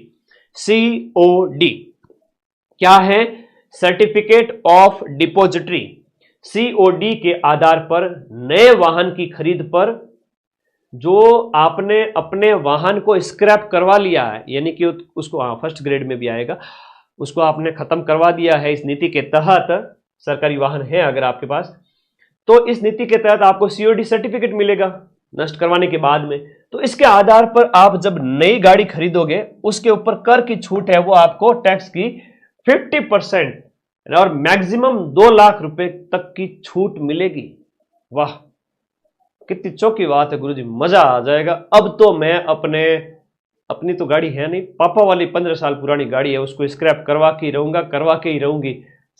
A: COD, क्या है? सर्टिफिकेट ऑफ डिपोजिटरी, COD के आधार पर नए वाहन की खरीद पर जो आपने अपने वाहन को स्क्रैप करवा लिया है, यानी कि उसको फर्स्ट ग्रेड में भी आएगा, उसको आपने खत्म करवा दिया है इस नीति के तहत, सरकारी वाहन है अगर आपके पास, तो इस नीति के तहत आपको COD सर्टिफिकेट मिलेगा नष्ट करवाने के बाद में। तो इसके आधार पर आप जब नई गाड़ी खरीदोगे, उसके ऊपर कर की छूट है वो आपको टैक्स की 50% और मैक्सिमम 2 लाख रुपए तक की छूट मिलेगी। वाह, कितनी चौकी बात है गुरुजी, मजा आ जाएगा। अब तो मैं अपनी तो गाड़ी है नहीं, पापा वाली 15 साल पुरानी गाड़ी है, उसको स्क्रैप करवा के ही रहूंगा, करवा के ही रहूंगी।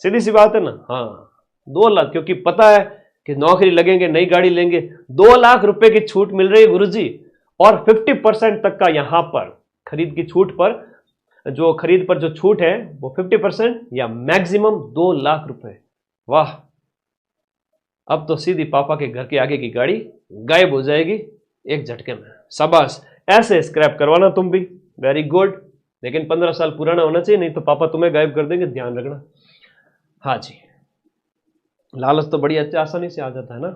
A: सीधी सी बात है ना। हाँ, 2 लाख, क्योंकि पता है कि नौकरी लगेंगे, नई गाड़ी लेंगे, 2 लाख रुपए की छूट मिल रही है गुरुजी। और 50% तक का यहां पर खरीद की छूट पर, जो खरीद पर जो छूट है वो 50% या मैक्सिमम 2 लाख रुपए। वाह, अब तो सीधी पापा के घर के आगे की गाड़ी गायब हो जाएगी, एक झटके में, शाबाश। ऐसे स्क्रैप करवाना तुम भी, वेरी गुड। लेकिन 15 साल पुराना होना चाहिए, नहीं तो पापा तुम्हें गायब कर देंगे, ध्यान रखना। हाँ जी, लालच तो बड़ी अच्छी आसानी से आ जाता है ना।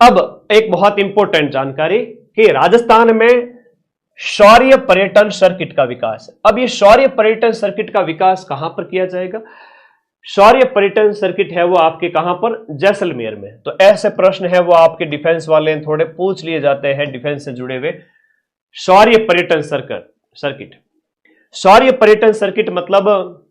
A: अब एक बहुत इंपॉर्टेंट जानकारी कि राजस्थान में शौर्य पर्यटन सर्किट का विकास। अब ये शौर्य पर्यटन सर्किट का विकास कहां पर किया जाएगा? शौर्य पर्यटन सर्किट है वो आपके कहां पर? जैसलमेर में। तो ऐसे प्रश्न है वो आपके डिफेंस वाले थोड़े पूछ लिए जाते हैं, डिफेंस से जुड़े हुए। शौर्य पर्यटन सर्किट, शौर्य पर्यटन सर्किट मतलब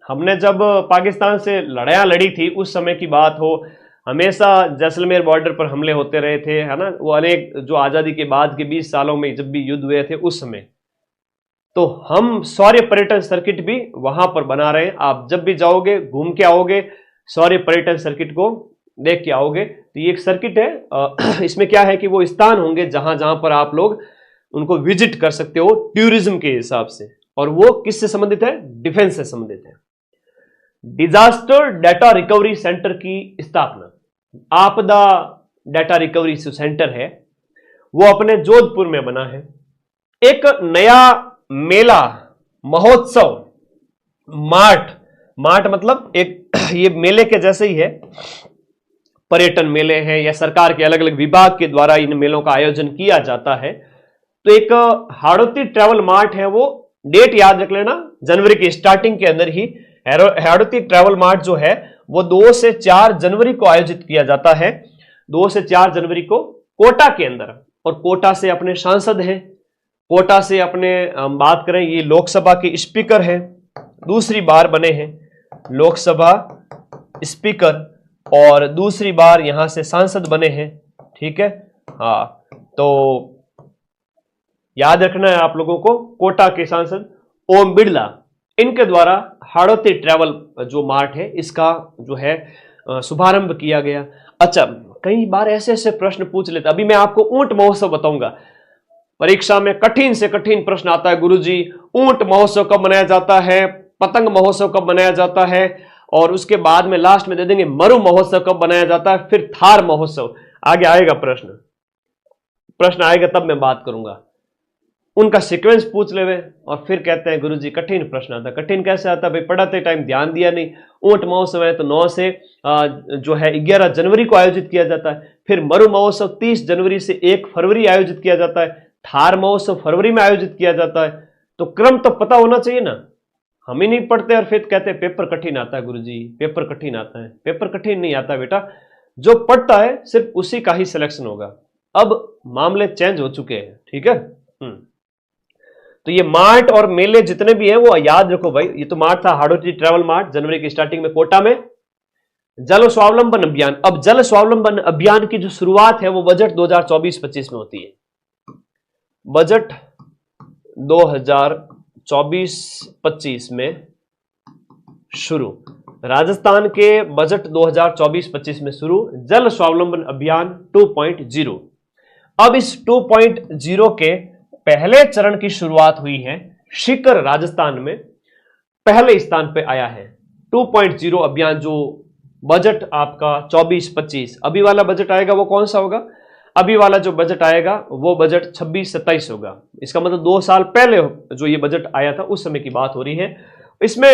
A: हमने जब पाकिस्तान से लड़ाइयां लड़ी थी उस समय की बात हो, हमेशा जैसलमेर बॉर्डर पर हमले होते रहे थे, है ना। वो अनेक जो आजादी के बाद के 20 सालों में जब भी युद्ध हुए थे उस समय, तो हम शौर्य पर्यटन सर्किट भी वहां पर बना रहे हैं। आप जब भी जाओगे घूम के आओगे, शौर्य पर्यटन सर्किट को देख के आओगे। तो ये एक सर्किट है, इसमें क्या है कि वो स्थान होंगे जहां जहां पर आप लोग उनको विजिट कर सकते हो टूरिज्म के हिसाब से, और वो किससे संबंधित है? डिफेंस से संबंधित है। डिजास्टर डाटा रिकवरी सेंटर की स्थापना, आपदा डाटा रिकवरी सेंटर है वो अपने जोधपुर में बना है। एक नया मेला महोत्सव, मार्ट मतलब एक ये मेले के जैसे ही है, पर्यटन मेले हैं या सरकार के अलग अलग विभाग के द्वारा इन मेलों का आयोजन किया जाता है। तो एक हाड़ौती ट्रैवल मार्ट है, वो डेट याद रख लेना, जनवरी की स्टार्टिंग के अंदर ही हाड़ौती ट्रैवल मार्ट जो है वो 2 से 4 जनवरी को आयोजित किया जाता है। 2 से 4 जनवरी को कोटा के अंदर, और कोटा से अपने सांसद हैं, कोटा से अपने बात करें ये लोकसभा के स्पीकर हैं, दूसरी बार बने हैं लोकसभा स्पीकर, और दूसरी बार यहां से सांसद बने हैं, ठीक है। हाँ, तो याद रखना है आप लोगों को, कोटा के सांसद ओम बिरला, इनके द्वारा हाड़ौती ट्रैवल जो मार्ट है इसका जो है शुभारंभ किया गया। अच्छा, कई बार ऐसे ऐसे प्रश्न पूछ लेते, अभी मैं आपको ऊंट महोत्सव बताऊंगा, परीक्षा में कठिन से कठिन प्रश्न आता है, गुरुजी ऊंट महोत्सव कब मनाया जाता है, पतंग महोत्सव कब मनाया जाता है, और उसके बाद में लास्ट में दे देंगे मरु महोत्सव कब मनाया जाता है, फिर थार महोत्सव। आगे आएगा प्रश्न आएगा तब मैं बात करूंगा, उनका सीक्वेंस पूछ लेवे, और फिर कहते हैं गुरुजी कठिन प्रश्न आता है। कठिन कैसे आता है भाई? पढ़ाते टाइम ध्यान दिया नहीं। ऊंट महोत्सव है तो 9 से जो है 11 जनवरी को आयोजित किया जाता है। फिर मरु महोत्सव 30 जनवरी से 1 फरवरी आयोजित किया जाता है। थार महोत्सव फरवरी में आयोजित किया जाता है। तो क्रम तो पता होना चाहिए ना, हम ही नहीं पढ़ते और फिर कहते हैं पेपर कठिन आता है गुरुजी, पेपर कठिन आता है। पेपर कठिन नहीं आता बेटा, जो पढ़ता है सिर्फ उसी का ही सिलेक्शन होगा। अब मामले चेंज हो चुके हैं, ठीक है। तो ये मार्ट और मेले जितने भी हैं वो याद रखो भाई। ये तो मार्ट था हाड़ौती ट्रैवल मार्ट, जनवरी की स्टार्टिंग में कोटा में। जल स्वावलंबन अभियान, अब जल स्वावलंबन अभियान की जो शुरुआत है वो बजट 2024-25 में होती है। बजट 2024-25 में शुरू, राजस्थान के बजट 2024-25 में शुरू, जल स्वावलंबन अभियान 2.0। अब इस 2.0 के पहले चरण की शुरुआत हुई है, सीकर राजस्थान में पहले स्थान पे आया है। 2.0 अभियान जो बजट आपका 24-25, अभी वाला बजट आएगा वो कौन सा होगा? अभी वाला जो बजट आएगा वो बजट 26-27 होगा। इसका मतलब 2 साल पहले जो ये बजट आया था उस समय की बात हो रही है। इसमें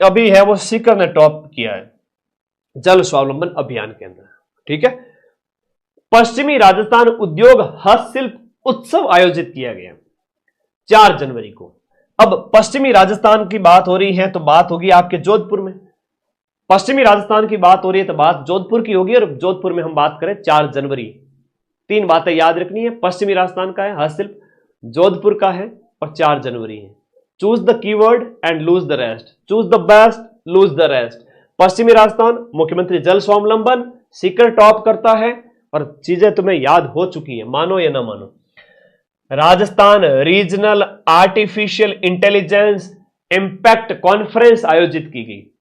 A: अभी है वो सीकर ने टॉप किया है जल स्वावलंबन अभियान के अंदर, ठीक है। पश्चिमी राजस्थान उद्योग हस्तशिल्प उत्सव आयोजित किया गया 4 जनवरी को। अब पश्चिमी राजस्थान की बात हो रही है तो बात होगी आपके जोधपुर में। पश्चिमी राजस्थान की बात हो रही है तो बात जोधपुर की होगी, और जोधपुर में हम बात करें 4 जनवरी। 3 बातें याद रखनी है, पश्चिमी राजस्थान का है हस्तशिल्प, जोधपुर का है, और 4 जनवरी है। Choose the keyword and lose the rest, choose the best lose the rest. पश्चिमी राजस्थान, मुख्यमंत्री जल स्वावलंबन, सीकर टॉप करता है, और चीजें तुम्हें याद हो चुकी है, मानो या ना मानो। Rajasthan regional artificial intelligence impact conference आयोजित की गई,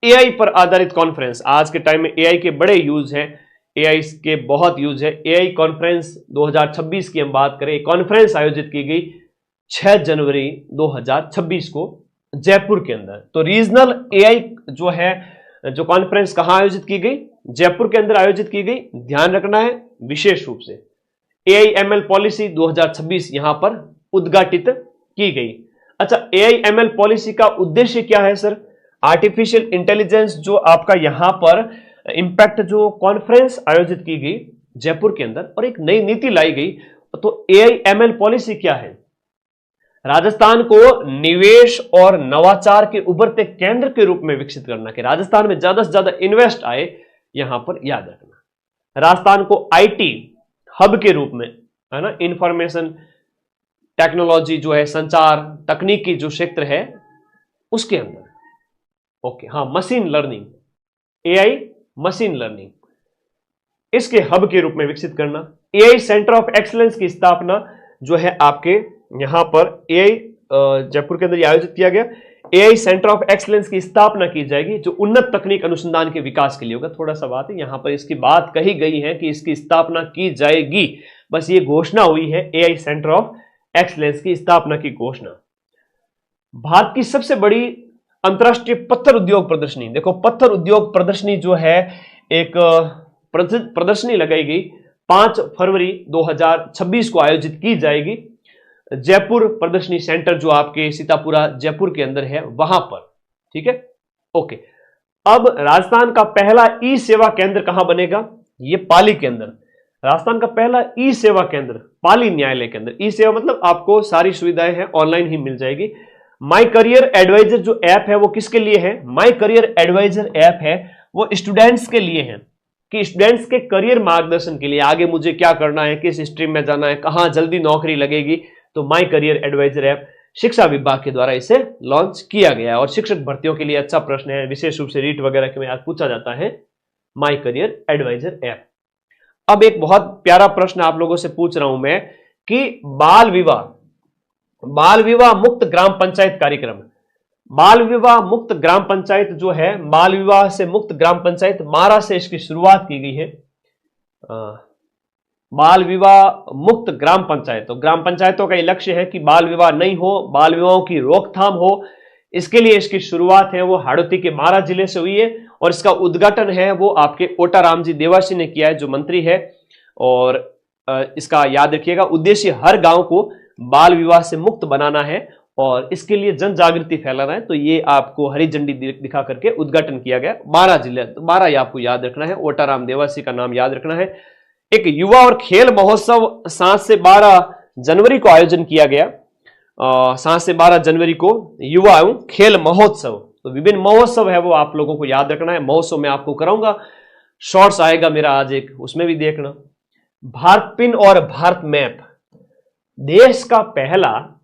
A: एआई पर आधारित कॉन्फ्रेंस। आज के टाइम में एआई के बड़े यूज हैं, एआई के बहुत यूज है। एआई कॉन्फ्रेंस 2026 की हम बात करें, कॉन्फ्रेंस आयोजित की गई 6 जनवरी 2026 को जयपुर के अंदर। तो रीजनल एआई जो है, जो कॉन्फ्रेंस कहां आयोजित की गई? जयपुर के अंदर आयोजित की गई। ध्यान रखना है विशेष रूप से, AIML पॉलिसी 2026 यहां पर उद्घाटित की गई। अच्छा, AIML पॉलिसी का उद्देश्य क्या है सर? आर्टिफिशियल इंटेलिजेंस जो आपका यहां पर इंपैक्ट जो कॉन्फ्रेंस आयोजित की गई जयपुर के अंदर और एक नई नीति लाई गई, तो AIML पॉलिसी क्या है? राजस्थान को निवेश और नवाचार के उभरते केंद्र के रूप में विकसित करना, कि राजस्थान में ज्यादा से ज्यादा इन्वेस्ट आए, यहां पर याद रखना। राजस्थान को IT हब के रूप में, है ना, इंफॉर्मेशन टेक्नोलॉजी जो है, संचार तकनीकी जो क्षेत्र है उसके अंदर, ओके, हाँ, machine learning, AI machine learning, इसके हब के रूप में विकसित करना। AI सेंटर ऑफ एक्सीलेंस की स्थापना जो है आपके यहां पर AI जयपुर के अंदर आयोजित किया गया। AI सेंटर ऑफ एक्सीलेंस की स्थापना की जाएगी जो उन्नत तकनीक अनुसंधान के विकास के लिए होगा। थोड़ा सा बात है यहां पर, इसकी बात कही गई है कि इसकी स्थापना की जाएगी, बस ये घोषणा हुई है AI सेंटर ऑफ एक्सीलेंस की स्थापना की घोषणा। भारत की सबसे बड़ी अंतरराष्ट्रीय पत्थर उद्योग प्रदर्शनी, देखो पत्थर उद्योग प्रदर्शनी जो है, एक प्रदर्शनी लगाई गई 5 फरवरी 2026 को आयोजित की जाएगी जयपुर प्रदर्शनी सेंटर जो आपके सीतापुरा जयपुर के अंदर है वहां पर, ठीक है, ओके। अब राजस्थान का पहला ई सेवा केंद्र कहां बनेगा? ये पाली के अंदर। राजस्थान का पहला ई सेवा केंद्र पाली न्यायालय के अंदर। ई सेवा मतलब आपको सारी सुविधाएं हैं ऑनलाइन ही मिल जाएगी। माई करियर एडवाइजर जो ऐप है वो किसके लिए है? माई करियर एडवाइजर ऐप है वो स्टूडेंट्स के लिए है, कि स्टूडेंट्स के करियर मार्गदर्शन के लिए, आगे मुझे क्या करना है, किस स्ट्रीम में जाना है, कहां जल्दी नौकरी लगेगी, तो माई करियर एडवाइजर ऐप शिक्षा विभाग के द्वारा इसे लॉन्च किया गया है। और शिक्षक भर्तियों के लिए अच्छा प्रश्न है, विशेष रूप से रीट वगैरह के में आज पूछा जाता है माई करियर एडवाइजर ऐप। अब एक बहुत प्यारा प्रश्न आप लोगों से पूछ रहा हूं मैं कि बाल विवाह मुक्त ग्राम पंचायत कार्यक्रम, बाल विवाह मुक्त ग्राम पंचायत जो है, बाल विवाह से मुक्त ग्राम पंचायत मारा से इसकी शुरुआत की गई है। बाल विवाह मुक्त ग्राम पंचायत, तो ग्राम पंचायतों का लक्ष्य है कि बाल विवाह नहीं हो, बाल विवाहों की रोकथाम हो, इसके लिए इसकी शुरुआत है वो हाड़ौती के मारा जिले से हुई है। और इसका उद्घाटन है वो आपके ओटाराम जी देवासी ने किया है जो मंत्री है। और इसका याद रखिएगा, उद्देश्य हर गांव को बाल विवाह से मुक्त बनाना है और इसके लिए जन जागृति फैलाना है। तो ये आपको हरी झंडी दिखा करके उद्घाटन किया गया 12 जिले, 12 ये आपको याद रखना है, ओटाराम देवासी का नाम याद रखना है। एक युवा और खेल महोत्सव 7 से 12 जनवरी को आयोजन किया गया। 7 से 12 जनवरी को युवा एवं खेल महोत्सव, तो विभिन्न महोत्सव है वो आप लोगों को याद रखना है। महोत्सव में आपको कराऊंगा, शॉर्ट्स आएगा मेरा आज एक, उसमें भी देखना। भारत पिन और भारत मैप, देश का पहला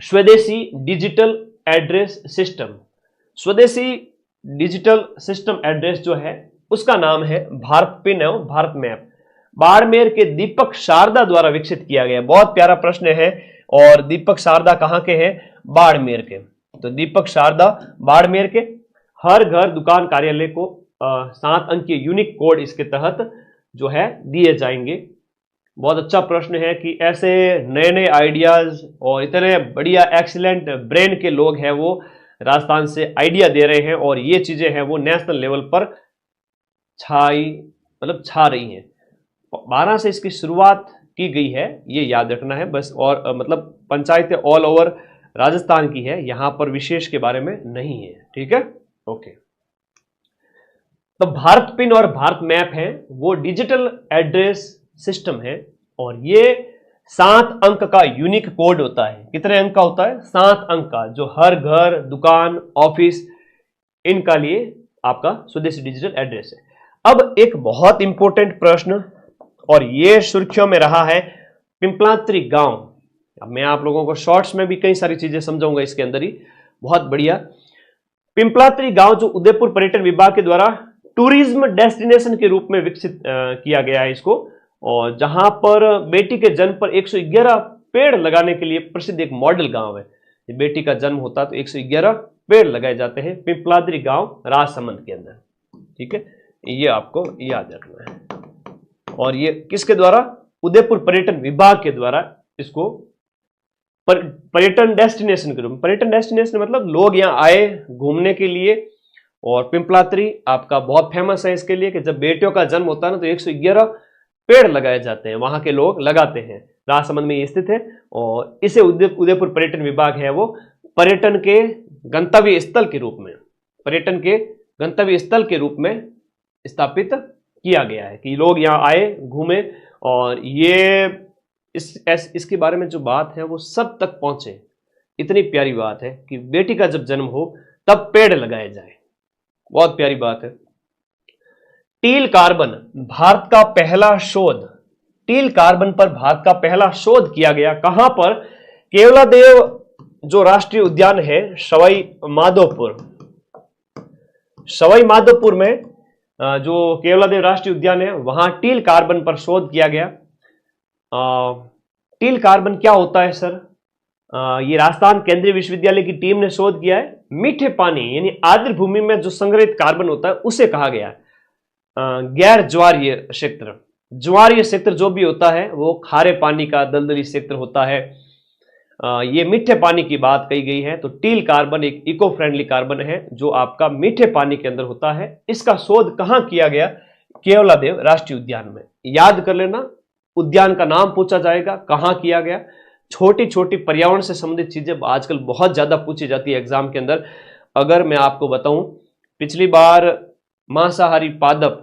A: स्वदेशी डिजिटल एड्रेस सिस्टम, स्वदेशी डिजिटल सिस्टम एड्रेस जो है उसका नाम है भारत पिन एवं भारत मैप। बाड़मेर के दीपक शारदा द्वारा विकसित किया गया। बहुत प्यारा प्रश्न है। और दीपक शारदा कहां के हैं? बाड़मेर के। तो दीपक शारदा बाड़मेर के। हर घर दुकान कार्यालय को 7 अंक के यूनिक कोड इसके तहत जो है दिए जाएंगे। बहुत अच्छा प्रश्न है कि ऐसे नए नए आइडियाज और इतने बढ़िया एक्सीलेंट ब्रेन के लोग हैं वो राजस्थान से आइडिया दे रहे हैं और ये चीजें हैं वो नेशनल लेवल पर छा रही हैं। 12 से इसकी शुरुआत की गई है, ये याद रखना है बस। और मतलब पंचायतें ऑल ओवर राजस्थान की है, यहां पर विशेष के बारे में नहीं है, ठीक है, ओके। तो भारत पिन और भारत मैप है वो डिजिटल एड्रेस सिस्टम है और ये 7 अंक का यूनिक कोड होता है। कितने अंक का होता है? 7 अंक का, जो हर घर दुकान ऑफिस इनका लिए आपका स्वदेशी डिजिटल एड्रेस है। अब एक बहुत इंपॉर्टेंट प्रश्न और ये सुर्खियों में रहा है, पिंपलात्री गांव। अब मैं आप लोगों को शॉर्ट्स में भी कई सारी चीजें समझाऊंगा इसके अंदर ही, बहुत बढ़िया। पिंपलात्री गांव जो उदयपुर पर्यटन विभाग के द्वारा टूरिज्म डेस्टिनेशन के रूप में विकसित किया गया है इसको, और जहां पर बेटी के जन्म पर 111 पेड़ लगाने के लिए प्रसिद्ध एक मॉडल गांव है। बेटी का जन्म होता है तो 111 पेड़ लगाए जाते हैं पिंपलात्री गांव राजसमंद के अंदर, ठीक है, ये आपको याद रखना है। और ये किसके द्वारा? उदयपुर पर्यटन विभाग के द्वारा इसको पर्यटन डेस्टिनेशन के रूप में, पर्यटन डेस्टिनेशन मतलब लोग यहाँ आए घूमने के लिए। और पिंपलात्री आपका बहुत फेमस है इसके लिए कि जब बेटियों का जन्म होता है ना तो 111 पेड़ लगाए जाते हैं, वहां के लोग लगाते हैं। राजसमंद में ये स्थित है और इसे उदयपुर पर्यटन विभाग है वो पर्यटन के गंतव्य स्थल के रूप में, पर्यटन के गंतव्य स्थल के रूप में स्थापित किया गया है कि लोग यहाँ आए, घूमे और ये इसके बारे में जो बात है वो सब तक पहुंचे। इतनी प्यारी बात है कि बेटी का जब जन्म हो तब पेड़ लगाए जाए, बहुत प्यारी बात है। टील कार्बन, भारत का पहला शोध, टील कार्बन पर भारत का पहला शोध किया गया कहां पर? केवलादेव जो राष्ट्रीय उद्यान है सवाई माधोपुर, सवाई माधोपुर में जो केवलादेव राष्ट्रीय उद्यान है वहां टील कार्बन पर शोध किया गया। टील कार्बन क्या होता है सर? ये राजस्थान केंद्रीय विश्वविद्यालय की टीम ने शोध किया है। मीठे पानी यानी आर्द्र भूमि में जो संग्रहित कार्बन होता है उसे कहा गया है गैर ज्वारीय क्षेत्र। ज्वारीय क्षेत्र जो भी होता है वो खारे पानी का दलदली क्षेत्र होता है। ये मीठे पानी की बात कही गई है। तो टील कार्बन एक इको फ्रेंडली कार्बन है जो आपका मीठे पानी के अंदर होता है। इसका शोध कहां किया गया? केवलादेव राष्ट्रीय उद्यान में। याद कर लेना, उद्यान का नाम पूछा जाएगा, कहां किया गया। छोटी छोटी पर्यावरण से संबंधित चीजें आजकल बहुत ज्यादा पूछी जाती है एग्जाम के अंदर। अगर मैं आपको बताऊं, पिछली बार मांसाहारी पादप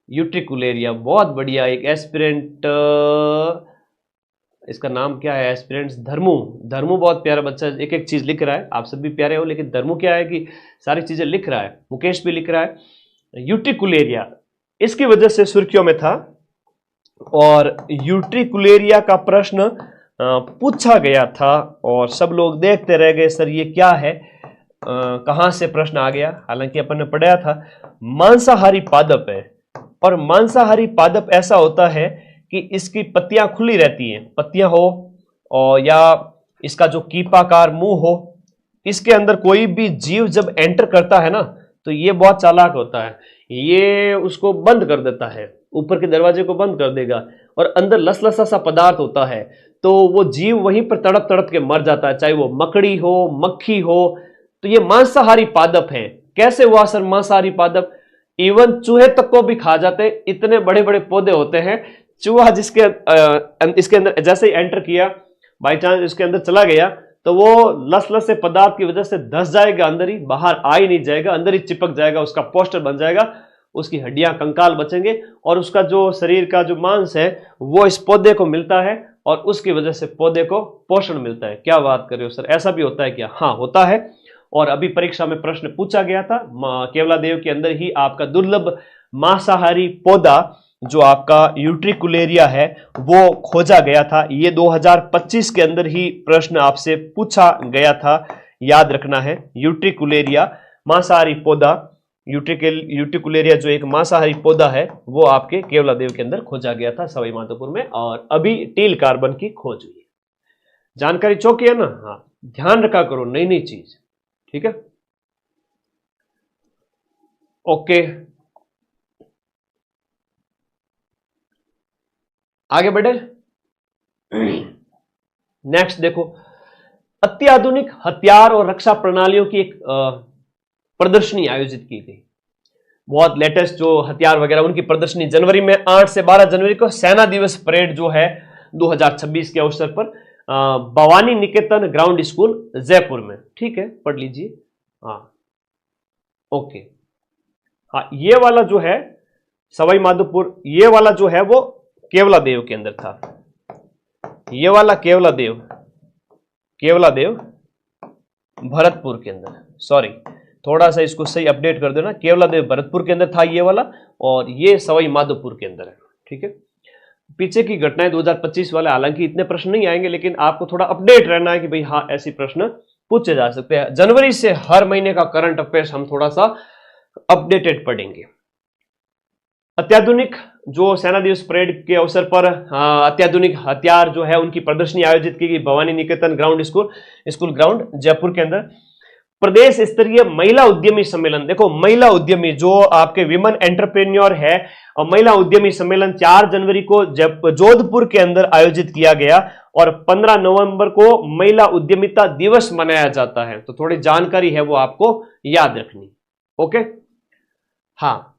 A: यूट्रिकुलेरिया, बहुत बढ़िया एक एस्पिरेंट, इसका नाम क्या है? एस्पिरेंट्स धर्मू। धर्मू बहुत प्यारा बच्चा, एक एक चीज लिख रहा है। आप सब भी प्यारे हो, लेकिन धर्मू क्या है कि सारी चीजें लिख रहा है। मुकेश भी लिख रहा है। यूट्रिकुलेरिया इसकी वजह से सुर्खियों में था और यूट्रिकुलेरिया का प्रश्न पूछा गया था और सब लोग देखते रह गए सर ये क्या है, कहां से प्रश्न आ गया। हालांकि अपन ने पढ़ाया था मांसाहारी पादप है और मांसाहारी पादप ऐसा होता है कि इसकी पत्तियां खुली रहती हैं, पत्तियां हो और या इसका जो कीपाकार मुंह हो, इसके अंदर कोई भी जीव जब एंटर करता है ना तो ये बहुत चालाक होता है, ये उसको बंद कर देता है, ऊपर के दरवाजे को बंद कर देगा और अंदर लसलसा सा पदार्थ होता है तो वो जीव वहीं पर तड़प तड़प के मर जाता है, चाहे वो मकड़ी हो, मक्खी हो। तो ये मांसाहारी पादप है। कैसे हुआ सर मांसाहारी पादप? इवन चूहे तक को भी खा जाते, इतने बड़े बड़े पौधे होते हैं। चूहा जिसके इसके अंदर जैसे ही एंटर किया, बाई चांस इसके अंदर चला गया तो वो लस से पदार्थ की वजह से धंस जाएगा, अंदर ही, बाहर आ ही नहीं जाएगा, अंदर ही चिपक जाएगा, उसका पोस्टर बन जाएगा, उसकी हड्डियां कंकाल बचेंगे और उसका जो शरीर का जो मांस है वो इस पौधे को मिलता है और उसकी वजह से पौधे को पोषण मिलता है। क्या बात कर रहे हो सर, ऐसा भी होता है क्या? हाँ होता है। और अभी परीक्षा में प्रश्न पूछा गया था, केवलादेव के अंदर ही आपका दुर्लभ मांसाहारी पौधा जो आपका यूट्रिकुलेरिया है वो खोजा गया था। ये 2025 के अंदर ही प्रश्न आपसे पूछा गया था, याद रखना है। यूट्रिकुलेरिया मांसाहारी पौधा, यूट्रिकुलेरिया जो एक मांसाहारी पौधा है वो आपके केवलादेव के अंदर खोजा गया था सवाई माधोपुर में और अभी टील कार्बन की खोज हुई है। जानकारी चौकी है ना? हाँ, ध्यान रखा करो नई नई चीज, ठीक है? ओके, आगे बढ़े। नेक्स्ट देखो, अत्याधुनिक हथियार और रक्षा प्रणालियों की एक प्रदर्शनी आयोजित की गई। बहुत लेटेस्ट जो हथियार वगैरह उनकी प्रदर्शनी जनवरी में 8 से 12 जनवरी को सेना दिवस परेड जो है 2026 के अवसर पर भवानी निकेतन ग्राउंड स्कूल जयपुर में, ठीक है, पढ़ लीजिए। हाँ ओके, हाँ ये वाला जो है सवाई माधोपुर, ये वाला जो है वो केवलादेव के अंदर था। ये वाला केवलादेव भरतपुर के अंदर, सॉरी थोड़ा सा इसको सही अपडेट कर देना, केवलादेव भरतपुर के अंदर था ये वाला और ये सवाई माधोपुर के अंदर है, ठीक है। पीछे की घटनाएं 2025 वाले, हालांकि इतने प्रश्न नहीं आएंगे लेकिन आपको थोड़ा अपडेट रहना है कि भाई हाँ ऐसे प्रश्न पूछे जा सकते हैं। जनवरी से हर महीने का करंट अफेयर्स हम थोड़ा सा अपडेटेड पढ़ेंगे। अत्याधुनिक जो सेना दिवस परेड के अवसर पर अत्याधुनिक हथियार जो है उनकी प्रदर्शनी आयोजित की गई भवानी निकेतन ग्राउंड स्कूल ग्राउंड जयपुर के अंदर। प्रदेश स्तरीय महिला उद्यमी सम्मेलन, देखो महिला उद्यमी जो आपके विमेन एंटरप्रेन्योर है और महिला उद्यमी सम्मेलन 4 जनवरी को जोधपुर के अंदर आयोजित किया गया और 15 नवंबर को महिला उद्यमिता दिवस मनाया जाता है। तो थोड़ी जानकारी है वो आपको याद रखनी, ओके। हाँ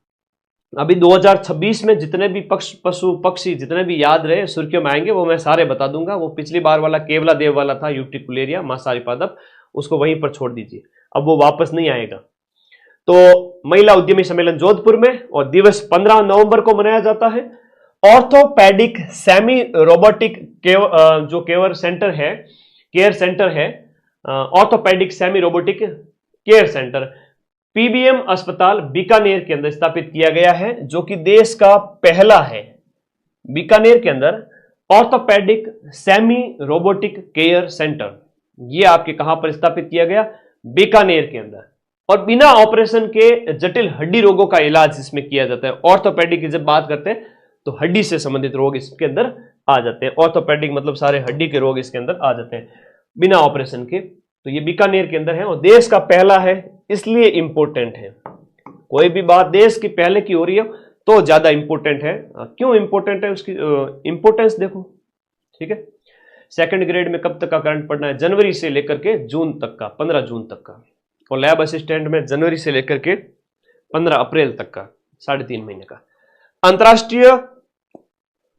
A: अभी 2026 में जितने भी पशु पक्षी जितने भी याद रहे सुर्खियों में आएंगे वो मैं सारे बता दूंगा। वो पिछली बार वाला केवला देव वाला था, यूट्रिकुलेरिया मासारिपादप, उसको वहीं पर छोड़ दीजिए, अब वो वापस नहीं आएगा। तो महिला उद्यमी सम्मेलन जोधपुर में, और दिवस 15 नवंबर को मनाया जाता है। ऑर्थोपेडिक सेमी रोबोटिक जो केयर सेंटर है, orthopaedic semi robotic care centre PBM अस्पताल बीकानेर के अंदर स्थापित किया गया है, जो कि देश का पहला है। बीकानेर के अंदर orthopaedic semi robotic care centre, ये आपके कहां पर स्थापित किया गया? बीकानेर के अंदर। और बिना ऑपरेशन के जटिल हड्डी रोगों का इलाज इसमें किया जाता है। ऑर्थोपेडिक की जब बात करते हैं तो हड्डी से संबंधित रोग इसके अंदर आ जाते हैं। ऑर्थोपेडिक मतलब सारे हड्डी के रोग इसके अंदर आ जाते हैं बिना ऑपरेशन के। तो ये बीकानेर के अंदर है और देश का पहला है, इसलिए इंपॉर्टेंट है। कोई भी बात देश की पहले की हो रही है तो ज्यादा इंपॉर्टेंट है। क्यों इंपॉर्टेंट है उसकी इंपॉर्टेंस देखो, ठीक है। सेकंड ग्रेड में कब तक का करंट पढ़ना है? जनवरी से लेकर के जून तक का, 15 जून तक का। और लैब असिस्टेंट में जनवरी से लेकर के 15 अप्रैल तक का, 3.5 महीने का।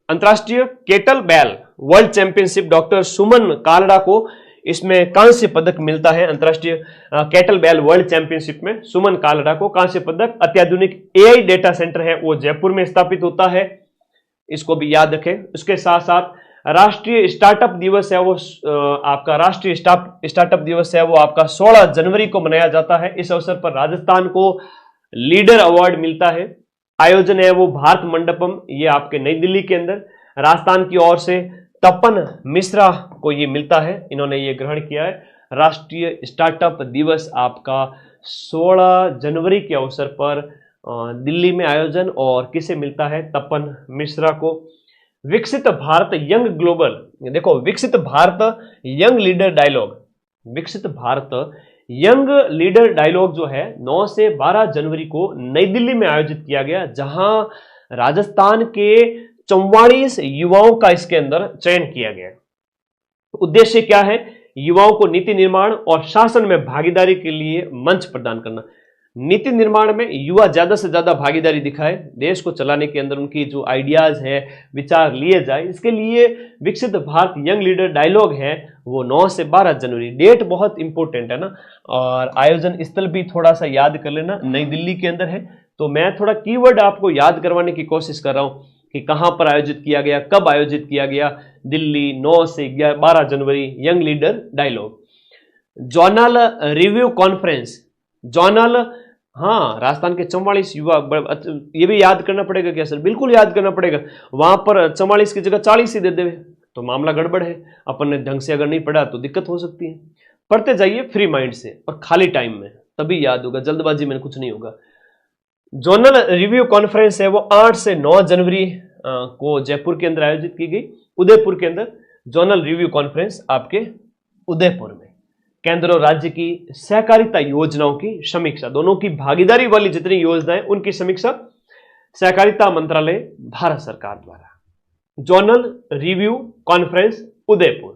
A: अंतरराष्ट्रीय केटल बैल वर्ल्ड चैंपियनशिप, डॉक्टर सुमन कालड़ा को इसमें कांस्य पदक मिलता है। अंतरराष्ट्रीय केटल बैल वर्ल्ड चैंपियनशिप में सुमन कालड़ा को कांस्य पदक। अत्याधुनिक एआई डेटा सेंटर है वो जयपुर में स्थापित होता है, इसको भी याद रखें। उसके साथ साथ राष्ट्रीय स्टार्टअप दिवस है वो आपका राष्ट्रीय स्टार्टअप दिवस है वो आपका 16 जनवरी को मनाया जाता है। इस अवसर पर राजस्थान को लीडर अवार्ड मिलता है। आयोजन है वो भारत मंडपम, ये आपके नई दिल्ली के अंदर। राजस्थान की ओर से तपन मिश्रा को ये मिलता है, इन्होंने ये ग्रहण किया है। राष्ट्रीय स्टार्टअप दिवस आपका 16 जनवरी के अवसर पर दिल्ली में आयोजन, और किसे मिलता है? तपन मिश्रा को। विकसित भारत यंग ग्लोबल, देखो विकसित भारत यंग लीडर डायलॉग, विकसित भारत यंग लीडर डायलॉग जो है 9 से 12 जनवरी को नई दिल्ली में आयोजित किया गया, जहां राजस्थान के 44 युवाओं का इसके अंदर चयन किया गया। उद्देश्य क्या है? युवाओं को नीति निर्माण और शासन में भागीदारी के लिए मंच प्रदान करना। नीति निर्माण में युवा ज्यादा से ज्यादा भागीदारी दिखाए, देश को चलाने के अंदर उनकी जो आइडियाज है, विचार लिए जाए, इसके लिए विकसित भारत यंग लीडर डायलॉग है वो 9 से 12 जनवरी। डेट बहुत इंपॉर्टेंट है ना। और आयोजन स्थल भी थोड़ा सा याद कर लेना, नई दिल्ली के अंदर है। तो मैं थोड़ा कीवर्ड आपको याद करवाने की कोशिश कर रहा हूं कि कहां पर आयोजित किया गया, कब आयोजित किया गया। दिल्ली 9 से 12 जनवरी, young leader dialogue. Zonal review conference, zonal, हाँ राजस्थान के 44 युवा, ये भी याद करना पड़ेगा क्या सर? बिल्कुल याद करना पड़ेगा। वहां पर 44 की जगह 40 ही दे दे तो मामला गड़बड़ है। अपन ने ढंग से अगर नहीं पढ़ा तो दिक्कत हो सकती है। पढ़ते जाइए फ्री माइंड से और खाली टाइम में, तभी याद होगा, जल्दबाजी में कुछ नहीं होगा। जोनल रिव्यू कॉन्फ्रेंस है वो 8 से 9 जनवरी को जयपुर के अंदर आयोजित की गई। उदयपुर के अंदर जोनल रिव्यू कॉन्फ्रेंस आपके उदयपुर में। केंद्र और राज्य की सहकारिता योजनाओं की समीक्षा, दोनों की भागीदारी वाली जितनी योजनाएं उनकी समीक्षा सहकारिता मंत्रालय भारत सरकार द्वारा। Zonal review conference Udaipur.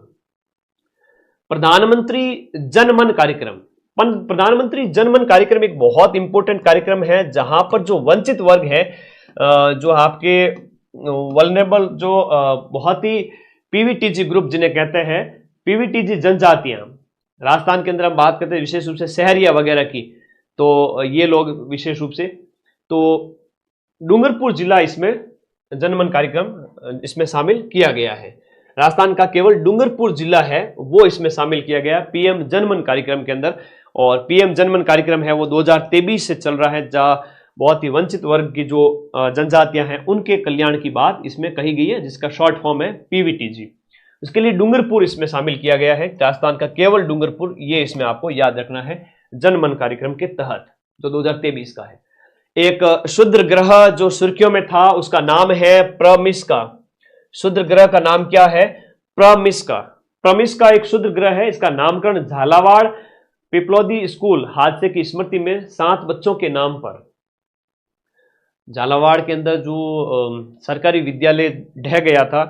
A: प्रधानमंत्री जनमन कार्यक्रम, प्रधानमंत्री जनमन कार्यक्रम एक बहुत इंपॉर्टेंट कार्यक्रम है, जहां पर जो वंचित वर्ग है, जो आपके वल्नरेबल, जो बहुत ही पीवीटीजी ग्रुप जिन्हें कहते हैं, पीवीटीजी जनजातियां, राजस्थान के अंदर हम बात करते हैं विशेष रूप से शहरिया वगैरह की, तो ये लोग विशेष रूप से, तो डूंगरपुर जिला इसमें जनमन कार्यक्रम इसमें शामिल किया गया है। राजस्थान का केवल डूंगरपुर जिला है वो इसमें शामिल किया गया पीएम जनमन कार्यक्रम के अंदर। और पीएम जनमन कार्यक्रम है वो 2023 से चल रहा है, जहां बहुत ही वंचित वर्ग की जो जनजातियां हैं उनके कल्याण की बात इसमें कही गई है, जिसका शॉर्ट फॉर्म है पीवीटीजी। उसके लिए डूंगरपुर इसमें शामिल किया गया है, राजस्थान का केवल डूंगरपुर, ये इसमें आपको याद रखना है जनमन कार्यक्रम के तहत, जो 2023 का है। एक क्षुद्र ग्रह जो सुर्खियों में था उसका नाम है प्रमिस्का। क्षुद्र ग्रह का नाम क्या है? प्रमिस्का। प्रमिस्का एक क्षुद्र ग्रह है, इसका नामकरण झालावाड़ पिपलोदी स्कूल हादसे की स्मृति में 7 बच्चों के नाम पर, झालावाड़ के अंदर जो सरकारी विद्यालय ढह गया था,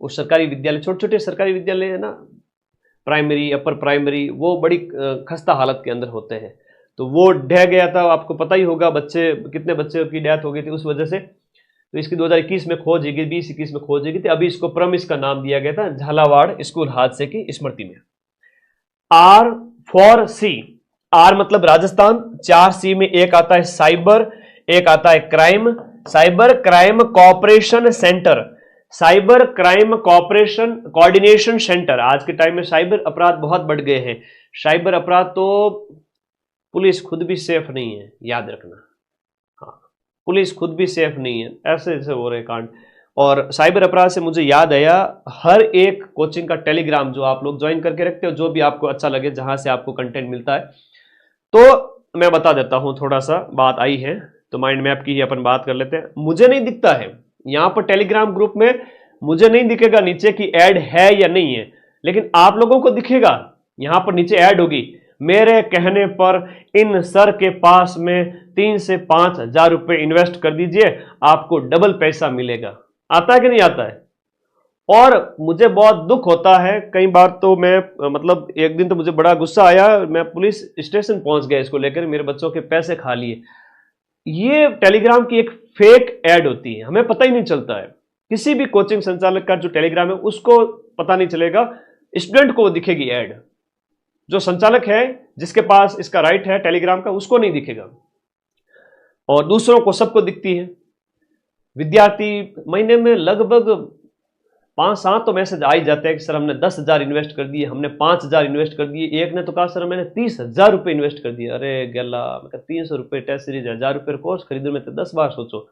A: उस सरकारी विद्यालय, छोटे छोटे सरकारी विद्यालय है ना, प्राइमरी अपर प्राइमरी, वो बड़ी खस्ता हालत के अंदर होते हैं। तो वो ढह गया था, आपको पता ही होगा, बच्चे कितने बच्चे की डेथ हो गई थी उस वजह से। तो इसकी 2021 में खोज की, 20-21 में खोज की थी। अभी इसको प्रमिस का नाम दिया गया था झालावाड़ स्कूल हादसे की स्मृति में। आर फॉर सी, आर मतलब राजस्थान, 4 सी में एक आता है साइबर, एक आता है crime, cyber crime cooperation centre, cyber crime cooperation coordination centre. आज के टाइम में साइबर अपराध बहुत बढ़ गए हैं। साइबर अपराध तो पुलिस खुद भी सेफ नहीं है, याद रखना। हाँ, पुलिस खुद भी सेफ नहीं है, ऐसे ऐसे हो रहे कांड। और साइबर अपराध से मुझे याद आया, हर एक कोचिंग का टेलीग्राम जो आप लोग ज्वाइन करके रखते हो, जो भी आपको अच्छा लगे, जहां से आपको कंटेंट मिलता है, तो मैं बता देता हूं। थोड़ा सा बात आई है तो माइंड मैप की ही अपन बात कर लेते हैं। मुझे नहीं दिखता है यहां पर टेलीग्राम ग्रुप में, मुझे नहीं दिखेगा नीचे की ऐड है या नहीं है, लेकिन आप लोगों को दिखेगा। यहां पर नीचे ऐड होगी, मेरे कहने पर इन सर के पास में 3 से 5 हजार रुपए इन्वेस्ट कर दीजिए, आपको डबल पैसा मिलेगा। आता है कि नहीं आता है? और मुझे बहुत दुख होता है कई बार, तो मैं मतलब एक दिन तो मुझे बड़ा गुस्सा आया, मैं पुलिस स्टेशन पहुंच गया इसको लेकर, मेरे बच्चों के पैसे खा लिए। ये टेलीग्राम की एक फेक ऐड होती है, हमें पता ही नहीं चलता है। किसी भी कोचिंग संचालक का जो टेलीग्राम है उसको पता नहीं चलेगा, स्टूडेंट को दिखेगी ऐड। जो संचालक है, जिसके पास इसका राइट है टेलीग्राम का, उसको नहीं दिखेगा, और दूसरों को सबको दिखती है। विद्यार्थी महीने में लगभग 5-7 तो मैसेज आ ही जाते हैं कि सर हमने 10,000 इन्वेस्ट कर दिए, हमने 5,000 इन्वेस्ट कर दिए। एक ने तो कहा सर मैंने 30,000 रुपए इन्वेस्ट कर दिए। अरे गला, मैं कहा 300 रुपए टेस्ट सीरीज, 1,000 रुपए कोर्स खरीदने में तो 10 बार सोचो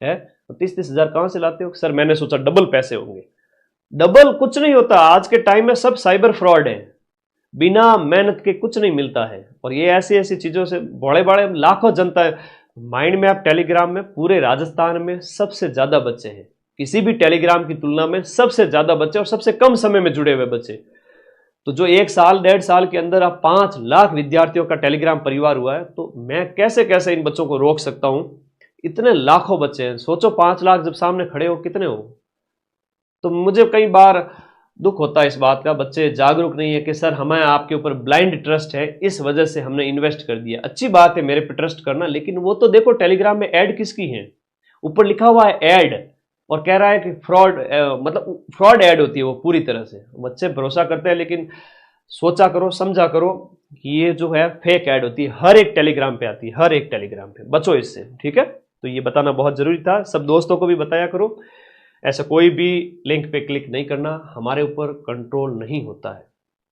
A: है, तो 30-30,000 कहां से लाते हो? सर मैंने सोचा डबल पैसे होंगे। डबल कुछ नहीं होता, आज के टाइम में सब साइबर फ्रॉड है, बिना मेहनत के कुछ नहीं मिलता है। और ये ऐसी ऐसी चीजों से बड़े बड़े लाखों जनता है। माइंड में आप टेलीग्राम में पूरे राजस्थान में सबसे ज्यादा बच्चे हैं, किसी भी टेलीग्राम की तुलना में सबसे ज्यादा बच्चे, और सबसे कम समय में जुड़े हुए बच्चे। तो जो 1 साल 1.5 साल के अंदर आप 5 लाख विद्यार्थियों का टेलीग्राम परिवार हुआ है, तो मैं कैसे कैसे इन बच्चों को रोक सकता हूं? इतने लाखों बच्चे हैं, सोचो 5 लाख जब सामने खड़े हो कितने हो। तो मुझे कई बार दुख होता है इस बात का, बच्चे जागरूक नहीं है कि सर हमें आपके ऊपर ब्लाइंड ट्रस्ट है, इस वजह से हमने इन्वेस्ट कर दिया। अच्छी बात है मेरे पे ट्रस्ट करना, लेकिन वो तो देखो टेलीग्राम में ऐड किसकी है, ऊपर लिखा हुआ है ऐड, और कह रहा है कि फ्रॉड, मतलब फ्रॉड ऐड होती है वो पूरी तरह से। बच्चे भरोसा करते हैं, लेकिन सोचा करो, समझा करो कि ये जो है फेक ऐड होती है, हर एक टेलीग्राम पे आती है, हर एक टेलीग्राम पे। बचो इससे, ठीक है? तो ये बताना बहुत जरूरी था, सब दोस्तों को भी बताया करो। ऐसा कोई भी लिंक पे क्लिक नहीं करना, हमारे ऊपर कंट्रोल नहीं होता है,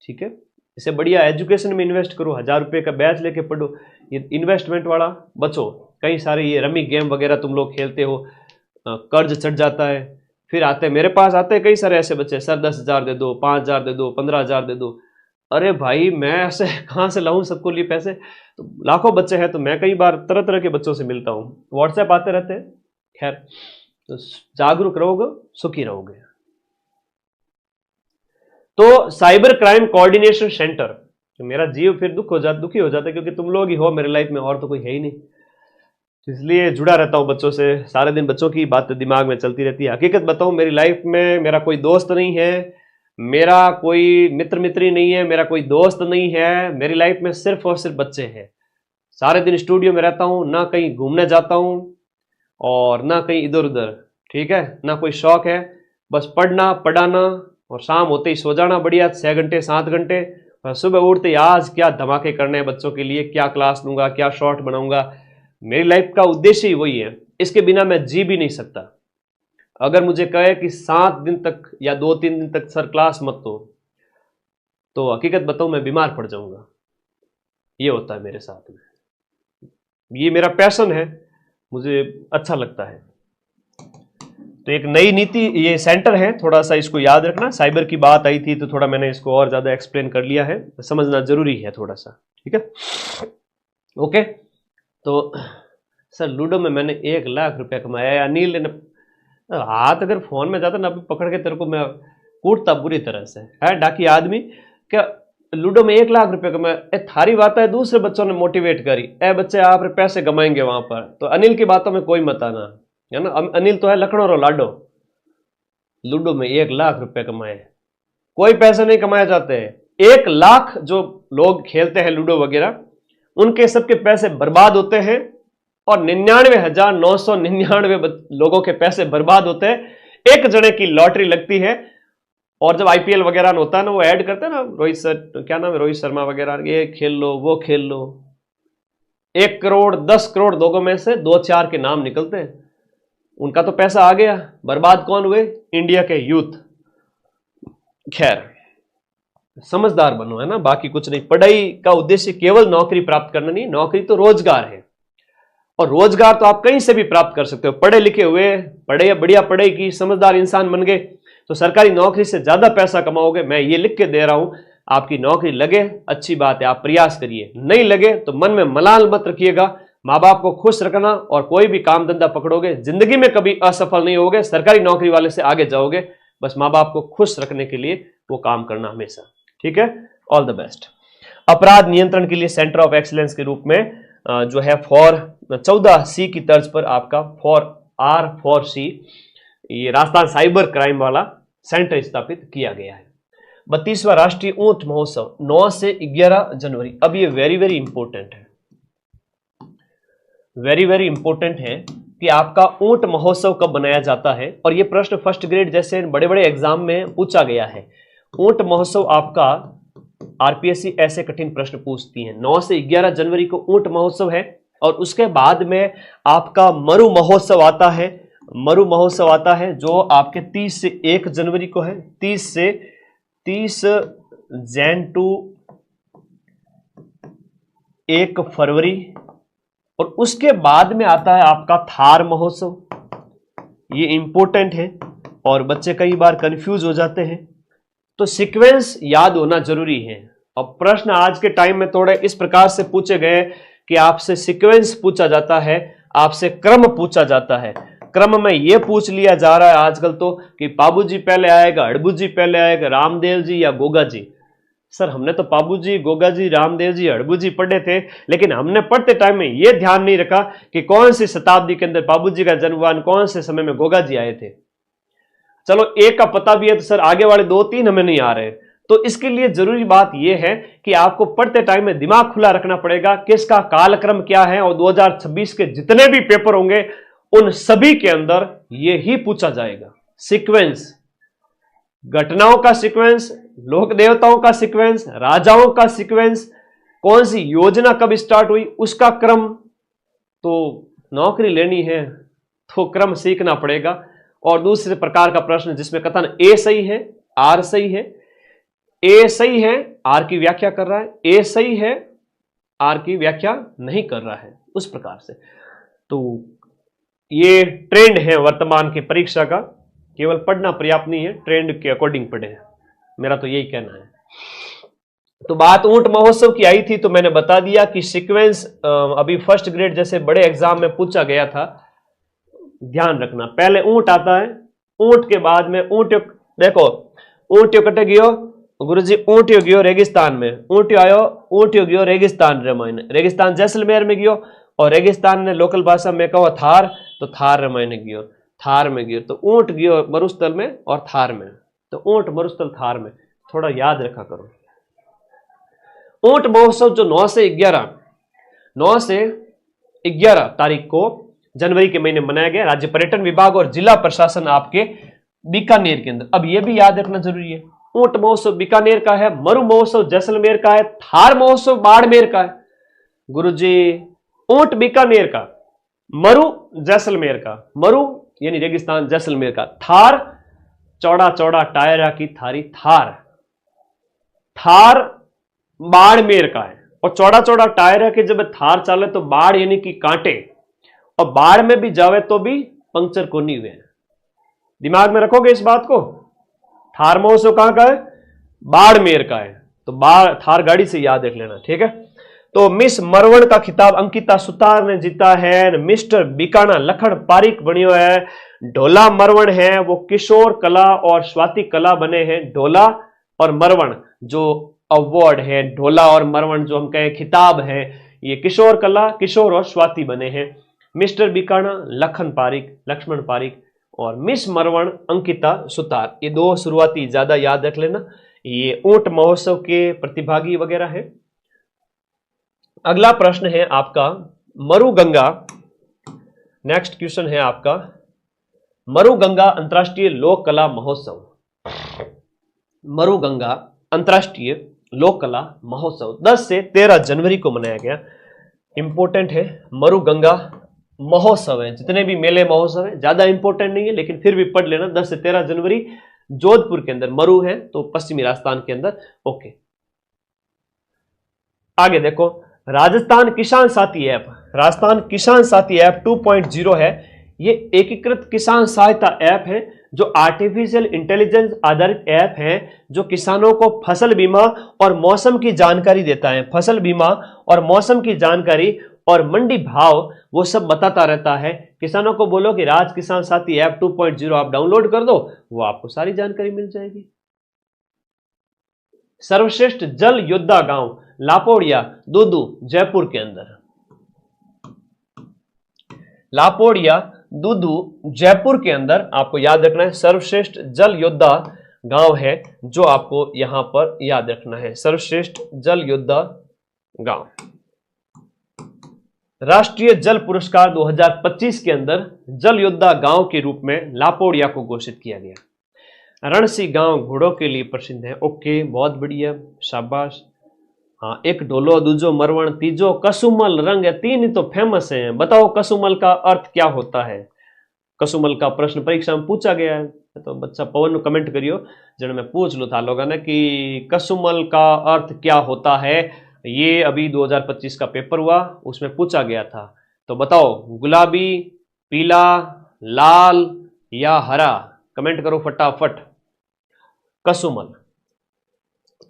A: ठीक है? इससे बढ़िया एजुकेशन में इन्वेस्ट करो, 1,000 रुपये का बैच लेके पढ़ो। ये इन्वेस्टमेंट वाला बचो। कई सारे ये रमी गेम वगैरह तुम लोग खेलते हो, कर्ज चढ़ जाता है, फिर आते, मेरे पास आते हैं कई सारे ऐसे बच्चे, सर 10,000 दे दो, 5,000 दे दो, 15,000 दे दो। अरे भाई मैं ऐसे कहाँ से लाऊं सबको लिए पैसे? तो लाखों बच्चे हैं, तो मैं कई बार तरह तरह के बच्चों से मिलता हूं, व्हाट्सएप आते रहते हैं। खैर, तो जागरूक रहोगे, सुखी रहोगे। तो साइबर क्राइम कोऑर्डिनेशन सेंटर, तो मेरा जीव फिर दुखी हो जाता है, क्योंकि तुम लोग ही हो मेरे लाइफ में, और तो कोई है ही नहीं। इसलिए जुड़ा रहता हूं बच्चों से, सारे दिन बच्चों की बात दिमाग में चलती रहती है। हकीकत बताऊं, मेरी लाइफ में मेरा कोई दोस्त नहीं है, मेरा कोई मित्र मित्री नहीं है, मेरा कोई दोस्त नहीं है। मेरी लाइफ में सिर्फ और सिर्फ बच्चे हैं। सारे दिन स्टूडियो में रहता हूं, ना कहीं घूमने जाता हूं और ना कहीं इधर उधर, ठीक है? ना कोई शौक है, बस पढ़ना, पढ़ाना, और शाम होते ही सो जाना बढ़िया 6 घंटे 7 घंटे, और सुबह उठते ही आज क्या धमाके करने हैं बच्चों के लिए, क्या क्लास लूंगा, क्या शॉर्ट बनाऊंगा। मेरी लाइफ का उद्देश्य ही वही है, इसके बिना मैं जी भी नहीं सकता। अगर मुझे कहे कि 7 दिन तक या 2-3 दिन तक सर क्लास मत तो हकीकत बताऊं मैं बीमार पड़ जाऊंगा। ये होता है मेरे साथ में, ये मेरा पैशन है, मुझे अच्छा लगता है। तो एक नई नीति, ये सेंटर है, थोड़ा सा इसको याद रखना। साइबर की बात आई थी तो थोड़ा मैंने इसको और ज्यादा एक्सप्लेन कर लिया है, समझना जरूरी है थोड़ा सा, ठीक है? ओके। तो सर लूडो में मैंने 1 लाख रुपया कमाया। अनिल ने हाथ अगर फोन में जाता ना, अभी पकड़ के तेरे को मैं कूटता बुरी तरह से, है डाकी आदमी। क्या लूडो में 1 लाख रुपया कमाया? थारी बात है, दूसरे बच्चों ने मोटिवेट करी, ए बच्चे आप पैसे कमाएंगे वहां पर। तो अनिल की बातों में कोई मत आना, है ना? अनिल तो है लखनऊ रो लाडो, लूडो में 1 लाख रुपए कमाए। कोई पैसे नहीं कमाए जाते हैं। 1 लाख जो लोग खेलते हैं लूडो वगैरह, उनके सबके पैसे बर्बाद होते हैं और 99,999 लोगों के पैसे बर्बाद होते हैं। एक जने की लॉटरी लगती है और जब आईपीएल वगैरह होता है ना, वो ऐड करते हैं ना, रोहित सर, क्या नाम है, रोहित शर्मा वगैरह, ये खेल लो वो खेल लो, 1 करोड़ 10 करोड़ लोगों में से 2-4 के नाम निकलते हैं, उनका तो पैसा आ गया। बर्बाद कौन हुए? इंडिया के यूथ। खैर, समझदार बनो, है ना, बाकी कुछ नहीं। पढ़ाई का उद्देश्य केवल नौकरी प्राप्त करना नहीं, नौकरी तो रोजगार है, और रोजगार तो आप कहीं से भी प्राप्त कर सकते हो। पढ़े लिखे हुए, पढ़े, बढ़िया पढ़ाई की, समझदार इंसान बन गए तो सरकारी नौकरी से ज्यादा पैसा कमाओगे। मैं ये लिख के दे रहा हूं, आपकी नौकरी लगे अच्छी बात है, आप प्रयास करिए, नहीं लगे तो मन में मलाल मत रखिएगा। माँ बाप को खुश रखना, और कोई भी काम धंधा पकड़ोगे जिंदगी में कभी असफल नहीं होगे, सरकारी नौकरी वाले से आगे जाओगे। बस माँ बाप को खुश रखने के लिए वो काम करना हमेशा, ठीक है। All the best. अपराध नियंत्रण के लिए सेंटर ऑफ एक्सीलेंस के रूप में जो है फॉर 14C की तर्ज पर आपका R4C ये राजस्थान साइबर क्राइम वाला सेंटर स्थापित किया गया है। 32वां राष्ट्रीय ऊंट महोत्सव 9 से 11 जनवरी। अब ये वेरी वेरी इंपॉर्टेंट है, वेरी वेरी इंपॉर्टेंट है कि आपका ऊंट महोत्सव कब बनाया जाता है। और ये प्रश्न फर्स्ट ग्रेड जैसे बड़े बड़े एग्जाम में पूछा गया है। ऊंट महोत्सव आपका आरपीएससी ऐसे कठिन प्रश्न पूछती है। 9 से 11 जनवरी को ऊंट महोत्सव है, और उसके बाद में आपका मरु महोत्सव आता है। मरु महोत्सव आता है जो आपके 30 से 1 जनवरी को है, 30 जैन टू 1 फरवरी। और उसके बाद में आता है आपका थार महोत्सव। ये इंपॉर्टेंट है और बच्चे कई बार कंफ्यूज हो जाते हैं, तो सीक्वेंस याद होना जरूरी है। अब प्रश्न आज के टाइम में थोड़े इस प्रकार से पूछे गए कि आपसे सीक्वेंस पूछा जाता है, आपसे क्रम पूछा जाता है। क्रम में यह पूछ लिया जा रहा है आजकल तो कि बाबू जी पहले आएगा, अड़बू जी पहले आएगा, रामदेव जी या गोगा जी। सर, हमने तो बाबू जी, गोगा जी, रामदेव जी, अड़बू जी पढ़े थे, लेकिन हमने पढ़ते टाइम में यह ध्यान नहीं रखा कि कौन सी शताब्दी के अंदर बाबू जी का जन्म हुआ, कौन से समय में गोगा जी आए थे। चलो, एक का पता भी है तो सर आगे वाले 2-3 हमें नहीं आ रहे। तो इसके लिए जरूरी बात यह है कि आपको पढ़ते टाइम में दिमाग खुला रखना पड़ेगा किसका कालक्रम क्या है, और 2026 के जितने भी पेपर होंगे उन सभी के अंदर यह ही पूछा जाएगा। सीक्वेंस, घटनाओं का सीक्वेंस, लोक देवताओं का सीक्वेंस, राजाओं का सीक्वेंस, कौन सी योजना कब स्टार्ट हुई उसका क्रम। तो नौकरी लेनी है तो क्रम सीखना पड़ेगा। और दूसरे प्रकार का प्रश्न जिसमें कथन ए सही है, आर सही है, ए सही है, आर की व्याख्या कर रहा है, ए सही है, आर की व्याख्या नहीं कर रहा है, उस प्रकार से। तो ये ट्रेंड है वर्तमान की परीक्षा का, केवल पढ़ना पर्याप्त नहीं है, ट्रेंड के अकॉर्डिंग पढ़े, मेरा तो यही कहना है। तो बात ऊंट महोत्सव की आई थी तो मैंने बता दिया कि सीक्वेंस अभी फर्स्ट ग्रेड जैसे बड़े एग्जाम में पूछा गया था, ध्यान रखना। पहले ऊंट आता है, ऊंट के बाद में ऊंट, देखो ऊंट कटे गयो गुरुजी, ऊंट गयो रेगिस्तान में, ऊंट आयो, ऊंट गयो रेगिस्तान रामायण, रेगिस्तान जैसलमेर में गयो, और रेगिस्तान ने लोकल भाषा में कहो थार, तो थार रामायण गयो, थार में गयो। तो ऊंट गयो मरुस्थल में और थार में, तो ऊंट मरुस्थल थार में, थोड़ा याद रखा करो। ऊंट महोत्सव जो 9 से 11 तारीख को जनवरी के महीने मनाया गया, राज्य पर्यटन विभाग और जिला प्रशासन आपके बीकानेर के अंदर। अब यह भी याद रखना जरूरी है, ऊंट महोत्सव बीकानेर का है, मरु महोत्सव जैसलमेर का है, थार महोत्सव बाड़मेर का है। गुरुजी, ऊंट बीकानेर का, मरु जैसलमेर का, मरु यानी रेगिस्तान जैसलमेर का, थार चौड़ा चौड़ा टायरा की थारी थार, थार बाड़मेर का है। और चौड़ा चौड़ा टायरा के जब थार चाले तो बाड़ यानी कि कांटे, और बाढ़ में भी जावे तो भी पंक्चर को नहीं हुए। दिमाग में रखोगे इस बात को। थार महोत्सव कहां का है? बाड़मेर का है, तो थार गाड़ी से याद रख लेना, ठीक है। तो मिस मरवण का खिताब अंकिता सुतार ने जीता है। मिस्टर बीकाना लखन पारिक बनियो है। ढोला मरवण है वो किशोर कला और स्वाति कला बने हैं। ढोला और मरवण जो अवार्ड है, ढोला और मरवण जो हम कहें खिताब है, ये किशोर कला, किशोर और स्वाति बने हैं। मिस्टर बीकाना लखन पारिक, लक्ष्मण पारिक, और मिस मरवण अंकिता सुतार, ये 2 शुरुआती ज्यादा याद रख लेना। ये ऊंट महोत्सव के प्रतिभागी वगैरह हैं। अगला प्रश्न है आपका मरुगंगा। नेक्स्ट क्वेश्चन है आपका मरुगंगा अंतर्राष्ट्रीय लोक कला महोत्सव। मरुगंगा अंतर्राष्ट्रीय लोक कला महोत्सव 10 से 13 जनवरी को मनाया गया। इंपॉर्टेंट है, मरुगंगा महोत्सव है। जितने भी मेले महोत्सव है ज्यादा इंपॉर्टेंट नहीं है, लेकिन फिर भी पढ़ लेना। 10 से 13 जनवरी जोधपुर के अंदर, मरु है तो पश्चिमी राजस्थान के अंदर। ओके, आगे देखो, राजस्थान किसान साथी ऐप। राजस्थान किसान साथी ऐप 2.0 है। ये एकीकृत किसान सहायता ऐप है जो आर्टिफिशियल इंटेलिजेंस आधारित ऐप है, जो किसानों को फसल बीमा और मौसम की जानकारी देता है। फसल बीमा और मौसम की जानकारी और मंडी भाव वो सब बताता रहता है। किसानों को बोलो कि राज किसान साथी ऐप 2.0 आप डाउनलोड कर दो, वो आपको सारी जानकारी मिल जाएगी। सर्वश्रेष्ठ जल योद्धा गांव लापोड़िया दूदू जयपुर के अंदर। लापोड़िया दूदू जयपुर के अंदर आपको याद रखना है। सर्वश्रेष्ठ जल योद्धा गांव है जो आपको यहां पर याद रखना है। सर्वश्रेष्ठ जल योद्धा गांव। राष्ट्रीय जल पुरस्कार 2025 के अंदर जल योद्धा गांव के रूप में लापोड़िया को घोषित किया गया। रणसी गांव घोड़ों के लिए प्रसिद्ध है। ओके, बहुत बढ़िया, शाबाश। हाँ, एक ढोलो, दूजो मरवण, तीजो कसुमल रंग है। 3 ही तो फेमस है। बताओ कसुमल का अर्थ क्या होता है? कसुमल का प्रश्न परीक्षा में पूछा गया है, तो बच्चा पवन कमेंट करियो जन मैं पूछ लो था लोगों ने कि कसुमल का अर्थ क्या होता है। ये अभी 2025 का पेपर हुआ, उसमें पूछा गया था। तो बताओ, गुलाबी, पीला, लाल या हरा? कमेंट करो फटाफट। कसुमल।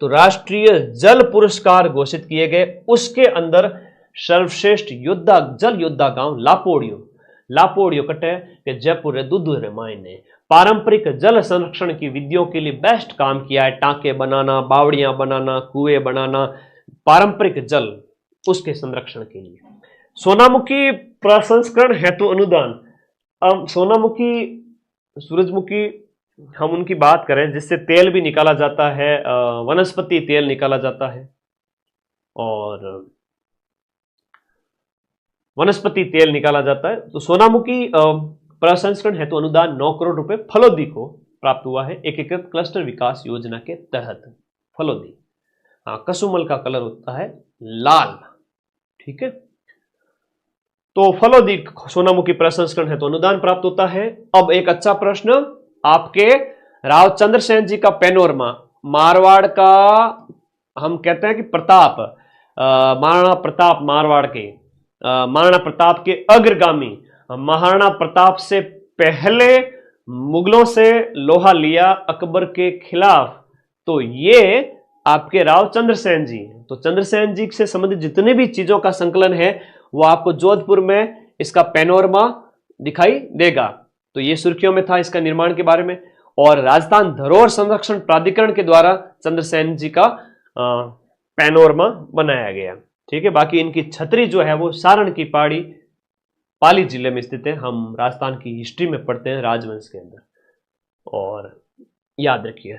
A: तो राष्ट्रीय जल पुरस्कार घोषित किए गए, उसके अंदर सर्वश्रेष्ठ योद्धा जल योद्धा गांव लापोड़ियो। लापोड़ियो कटे के जयपुर रे दूधू रे मायने पारंपरिक जल संरक्षण की विधियों के लिए बेस्ट काम किया है। टांके बनाना, बावड़ियां बनाना, कुएं बनाना, पारंपरिक जल उसके संरक्षण के लिए। सोनामुखी प्रसंस्करण हेतु अनुदान। अब सोनामुखी, सूरजमुखी, हम उनकी बात करें जिससे तेल भी निकाला जाता है, वनस्पति तेल निकाला जाता है, और वनस्पति तेल निकाला जाता है। तो सोनामुखी प्रसंस्करण हेतु अनुदान 9 करोड़ रुपए फलोदी को प्राप्त हुआ है एकीकृत क्लस्टर विकास योजना के तहत। फलोदी। हाँ, कसुमल का कलर होता है लाल। ठीक है, तो फलोदी सोनामुखी प्रसंस्करण हेतु अनुदान प्राप्त होता है। अब एक अच्छा प्रश्न आपके, राव चंद्रसेन जी का पैनोरमा, मारवाड़ का हम कहते हैं कि प्रताप, महाराणा प्रताप मारवाड़ के, महाराणा प्रताप के अग्रगामी, महाराणा प्रताप से पहले मुगलों से लोहा लिया अकबर के खिलाफ, तो ये आपके राव चंद्रसेन जी। तो चंद्रसेन जी से संबंधित जितने भी चीजों का संकलन है वो आपको जोधपुर में इसका पैनोरमा दिखाई देगा। तो ये सुर्खियों में था इसका निर्माण के बारे में, और राजस्थान धरोहर संरक्षण प्राधिकरण के द्वारा चंद्रसेन जी का पैनोरमा बनाया गया। ठीक है, बाकी इनकी छतरी जो है वो सारण की पहाड़ी पाली जिले में स्थित है। हम राजस्थान की हिस्ट्री में पढ़ते हैं राजवंश के अंदर, और याद रखिए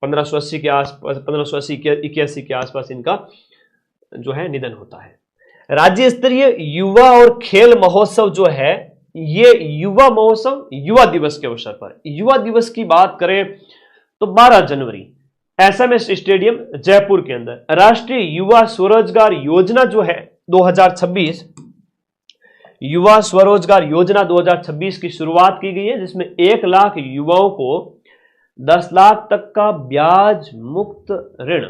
A: 1580 के आसपास, 1581 के आसपास इनका जो है निधन होता है। राज्य स्तरीय युवा और खेल महोत्सव जो है, ये युवा महोत्सव युवा दिवस के अवसर पर, युवा दिवस की बात करें तो 12 जनवरी एसएमएस स्टेडियम जयपुर के अंदर राष्ट्रीय युवा स्वरोजगार योजना जो है 2026, युवा स्वरोजगार योजना 2026 की शुरुआत की गई है, जिसमें 1 लाख युवाओं को 10 लाख तक का ब्याज मुक्त ऋण,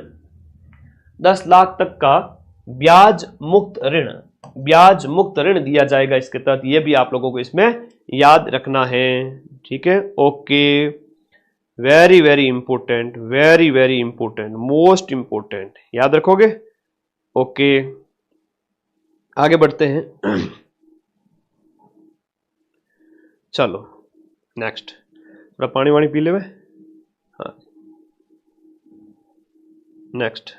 A: 10 लाख तक का ब्याज मुक्त ऋण दिया जाएगा इसके तहत। यह भी आप लोगों को इसमें याद रखना है। ठीक है, okay, very very important, very very important, most important, याद रखोगे। ओके, आगे बढ़ते हैं। चलो नेक्स्ट, थोड़ा पानी वानी पी ले। हाँ, नेक्स्ट,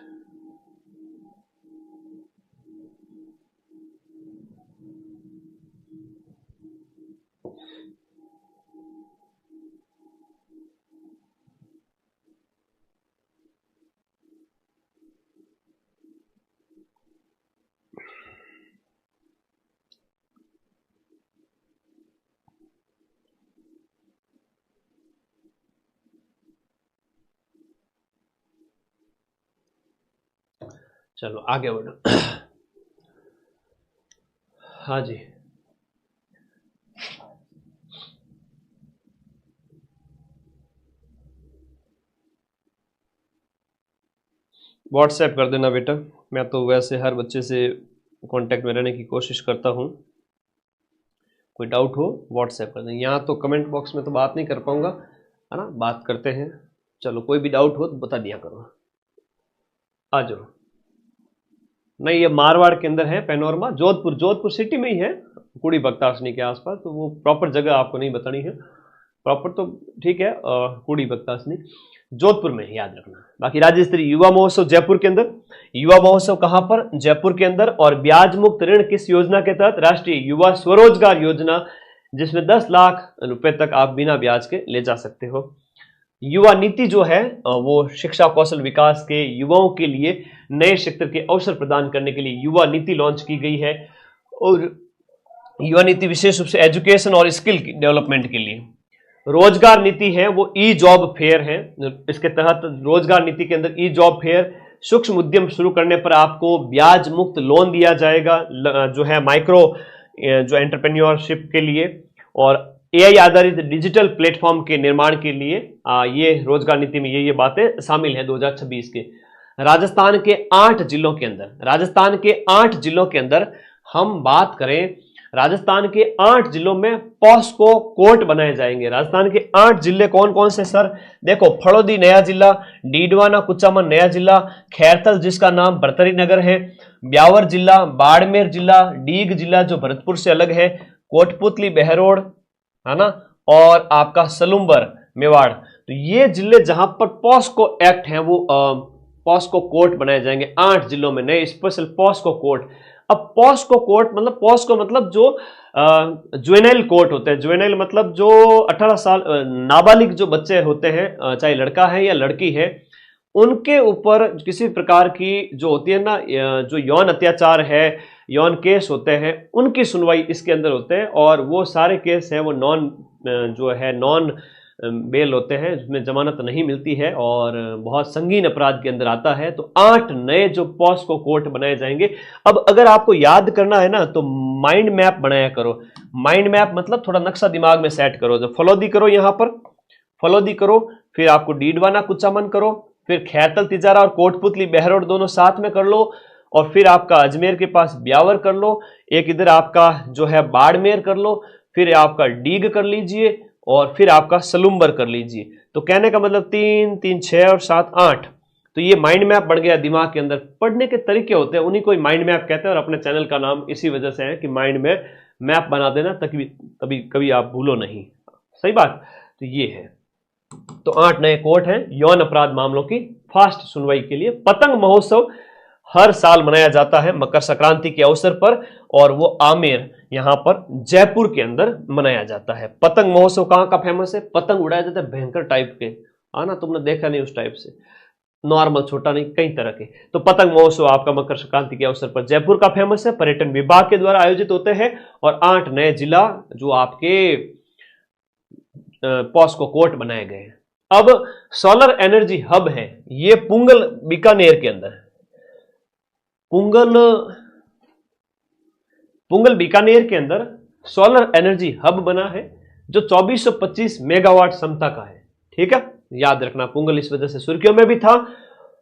A: चलो आगे बढ़ो। हाँ जी, व्हाट्सएप कर देना बेटा। मैं तो वैसे हर बच्चे से कांटेक्ट में रहने की कोशिश करता हूँ। कोई डाउट हो व्हाट्सएप कर दें। यहाँ तो कमेंट बॉक्स में तो बात नहीं कर पाऊंगा, है ना, बात करते हैं। चलो कोई भी डाउट हो तो बता दिया करो। आ जाओ। नहीं, ये मारवाड़ के अंदर है, पैनोरमा, जोधपुर, जोधपुर सिटी में ही है, कुड़ी बख्तासनी के आसपास। तो वो प्रॉपर जगह आपको नहीं बतानी है, प्रॉपर तो ठीक है, कुड़ी बख्तासनी जोधपुर में है, याद रखना। बाकी राज्य स्तरीय युवा महोत्सव जयपुर के अंदर। युवा महोत्सव कहां पर? जयपुर के अंदर। और ब्याज मुक्त ऋण किस योजना के तहत? राष्ट्रीय युवा स्वरोजगार योजना, जिसमें 10 लाख रुपए तक आप बिना ब्याज के ले जा सकते हो। युवा नीति जो है वो शिक्षा कौशल विकास के युवाओं के लिए नए क्षेत्र के अवसर प्रदान करने के लिए युवा नीति लॉन्च की गई है। और युवा नीति विशेष रूप से एजुकेशन और स्किल डेवलपमेंट के लिए। रोजगार नीति है वो ई जॉब फेयर है। इसके तहत रोजगार नीति के अंदर ई जॉब फेयर, सूक्ष्म उद्यम शुरू करने पर आपको ब्याज मुक्त लोन दिया जाएगा, जो है माइक्रो जो एंटरप्रेन्योरशिप के लिए, और एआई आधारित डिजिटल प्लेटफॉर्म के निर्माण के लिए ये रोजगार नीति में ये बातें शामिल है 2026 के। राजस्थान के 8 जिलों के अंदर, राजस्थान के 8 जिलों के अंदर हम बात करें, राजस्थान के 8 जिलों में पॉस्को कोर्ट बनाए जाएंगे। राजस्थान के 8 जिले कौन कौन से सर? देखो, फड़ौदी नया जिला, डीडवाना कुचामन नया जिला, खैरथल जिसका नाम बरतरी नगर है, ब्यावर जिला, बाड़मेर जिला, डीग जिला जो भरतपुर से अलग है, कोटपुतली बहरोड, है ना, और आपका सलुम्बर मेवाड़। तो ये जिले जहां पर पॉस्को एक्ट है वो पॉस्को कोर्ट बनाए जाएंगे 8 जिलों में, नए स्पेशल पॉस्को कोर्ट। अब पॉस्को कोर्ट मतलब, पॉस्को मतलब जो जुवेनाइल कोर्ट होते हैं, जुवेनाइल मतलब जो 18 साल नाबालिग जो बच्चे होते हैं, चाहे लड़का है या लड़की है, उनके ऊपर किसी प्रकार की जो होती है ना, जो यौन अत्याचार है, यौन केस होते हैं, उनकी सुनवाई इसके अंदर होते हैं। और वो सारे केस हैं वो नॉन बेल होते हैं, जिसमें जमानत नहीं मिलती है और बहुत संगीन अपराध के अंदर आता है। तो 8 नए जो पॉस्को कोर्ट बनाए जाएंगे। अब अगर आपको याद करना है ना तो माइंड मैप बनाया करो। माइंड मैप मतलब थोड़ा नक्शा दिमाग में सेट करो। जब फलौदी करो, यहां पर फलौदी करो, फिर आपको डीडवाना कुचामन करो, फिर खैरथल तिजारा और कोटपुतली बहरोड दोनों साथ में कर लो, और फिर आपका अजमेर के पास ब्यावर कर लो, एक इधर आपका जो है बाड़मेर कर लो, फिर आपका डीग कर लीजिए, और फिर आपका सलुम्बर कर लीजिए। तो कहने का मतलब 3, 3, 6 और 7, 8। तो ये माइंड मैप बढ़ गया दिमाग के अंदर। पढ़ने के तरीके होते हैं, उन्हीं को माइंड मैप कहते हैं, और अपने चैनल का नाम इसी वजह से है कि माइंड में मैप बना देना, तभी कभी आप भूलो नहीं। सही बात। तो ये है, तो 8 नए कोर्ट हैं यौन अपराध मामलों की फास्ट सुनवाई के लिए। पतंग महोत्सव हर साल मनाया जाता है मकर संक्रांति के अवसर पर, और वो आमेर यहां पर जयपुर के अंदर मनाया जाता है। पतंग महोत्सव कहां का फेमस है? पतंग उड़ाया जाता है भयंकर टाइप के, आना तुमने देखा नहीं उस टाइप से, नॉर्मल छोटा नहीं, कई तरह के। तो पतंग महोत्सव आपका मकर संक्रांति के अवसर पर जयपुर का फेमस है, पर्यटन विभाग के द्वारा आयोजित होते हैं। और 8 नए जिला जो आपके पॉस्को कोर्ट बनाए गए हैं। अब सोलर एनर्जी हब है ये पुंगल बीकानेर के अंदर, पुंगल बीकानेर के अंदर सोलर एनर्जी हब बना है, जो 2425 मेगावाट क्षमता का है। ठीक है, याद रखना, पुंगल इस वजह से सुर्खियों में भी था।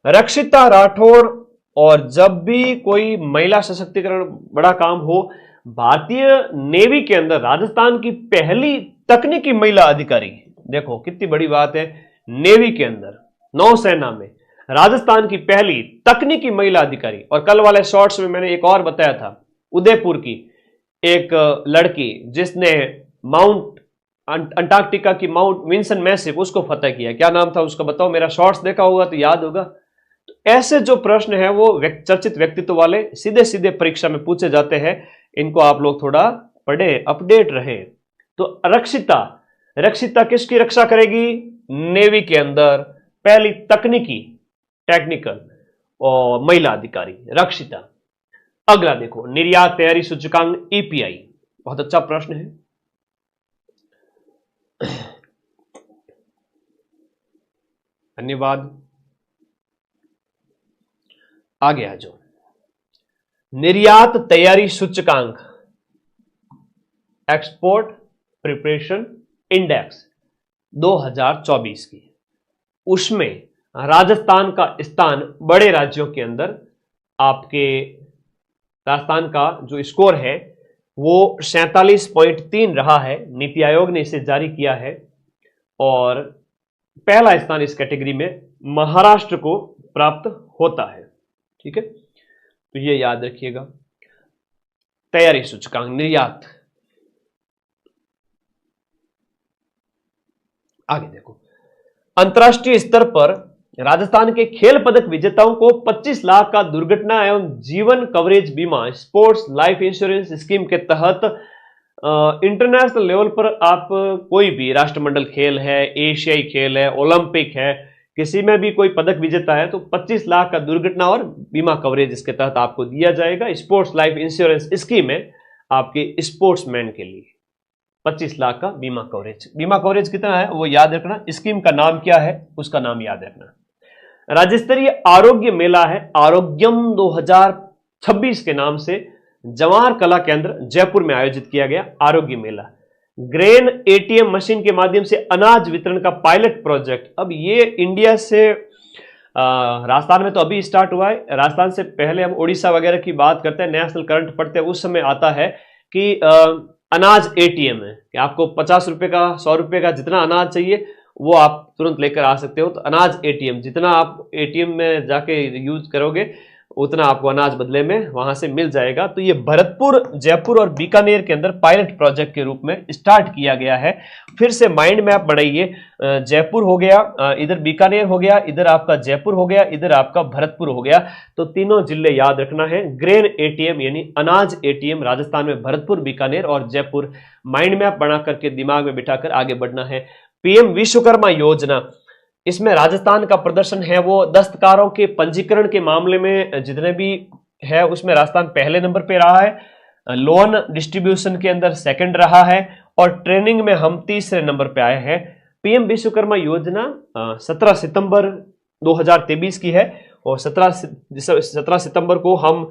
A: रक्षिता राठौड़, और जब भी कोई महिला सशक्तिकरण बड़ा काम हो, भारतीय नेवी के अंदर राजस्थान की पहली तकनीकी महिला अधिकारी, देखो कितनी बड़ी बात है, नेवी के अंदर नौसेना में राजस्थान की पहली तकनीकी महिला अधिकारी। और कल वाले शॉर्ट्स में मैंने एक और बताया था, उदयपुर की एक लड़की जिसने माउंट अंटार्कटिका की माउंट विंसन मैसिव उसको फतह किया, क्या नाम था उसका बताओ? मेरा शॉर्ट्स देखा होगा तो याद होगा। तो ऐसे जो प्रश्न है वो चर्चित व्यक्तित्व वाले सीधे सीधे परीक्षा में पूछे जाते हैं, इनको आप लोग थोड़ा पढ़े, अपडेट रहे। तो रक्षिता किसकी रक्षा करेगी? नेवी के अंदर पहली तकनीकी टेक्निकल और महिला अधिकारी रक्षिता। अगला देखो, निर्यात तैयारी सूचकांक ईपीआई, बहुत अच्छा प्रश्न है। धन्यवाद। आगे आ जाओ। निर्यात तैयारी सूचकांक, एक्सपोर्ट प्रिपरेशन इंडेक्स 2024 की, उसमें राजस्थान का स्थान बड़े राज्यों के अंदर, आपके राजस्थान का जो स्कोर है वो 47.3 रहा है। नीति आयोग ने इसे जारी किया है और पहला स्थान इस कैटेगरी में महाराष्ट्र को प्राप्त होता है। ठीक है, तो ये याद रखिएगा। तैयारी सूचकांक, निर्यात। आगे देखो, अंतर्राष्ट्रीय स्तर पर राजस्थान के खेल पदक विजेताओं को 25 लाख का दुर्घटना एवं जीवन कवरेज बीमा स्पोर्ट्स लाइफ इंश्योरेंस स्कीम के तहत इंटरनेशनल लेवल पर आप कोई भी राष्ट्रमंडल खेल है, एशियाई खेल है, ओलंपिक है, किसी में भी कोई पदक विजेता है तो 25 लाख का दुर्घटना और बीमा कवरेज इसके तहत आपको दिया जाएगा। स्पोर्ट्स लाइफ इंश्योरेंस स्कीम है आपके स्पोर्ट्समैन के लिए 25 लाख का बीमा कवरेज। बीमा कवरेज कितना है वो याद रखना, स्कीम का नाम क्या है उसका नाम याद रखना। राज्य स्तरीय आरोग्य मेला है आरोग्यम 2026 के नाम से जवाहर कला केंद्र जयपुर में आयोजित किया गया आरोग्य मेला। ग्रेन एटीएम मशीन के माध्यम से अनाज वितरण का पायलट प्रोजेक्ट, अब ये इंडिया से राजस्थान में तो अभी स्टार्ट हुआ है। राजस्थान से पहले हम उड़ीसा वगैरह की बात करते हैं, नेशनल करंट पढ़ते हैं, उस समय आता है कि अनाज एटीएम है कि आपको 50 रुपए का 100 रुपए का जितना अनाज चाहिए वो आप तुरंत लेकर आ सकते हो। तो अनाज एटीएम, जितना आप एटीएम में जाके यूज करोगे उतना आपको अनाज बदले में वहां से मिल जाएगा। तो ये भरतपुर, जयपुर और बीकानेर के अंदर पायलट प्रोजेक्ट के रूप में स्टार्ट किया गया है। फिर से माइंड मैप बनाइए, जयपुर हो गया, इधर बीकानेर हो गया, इधर आपका जयपुर हो गया, इधर आपका भरतपुर हो गया। तो तीनों जिले याद रखना है। ग्रेन एटीएम यानी अनाज एटीएम राजस्थान में भरतपुर, बीकानेर और जयपुर। माइंड मैप बना करके दिमाग में बिठाकर आगे बढ़ना है। पीएम विश्वकर्मा योजना, इसमें राजस्थान का प्रदर्शन है वो दस्तकारों के पंजीकरण के मामले में जितने भी है उसमें राजस्थान पहले नंबर पे रहा है, लोन डिस्ट्रीब्यूशन के अंदर सेकंड रहा है और ट्रेनिंग में हम तीसरे नंबर पे आए हैं। पीएम विश्वकर्मा योजना 17 सितंबर 2023 की है और 17 सितंबर को हम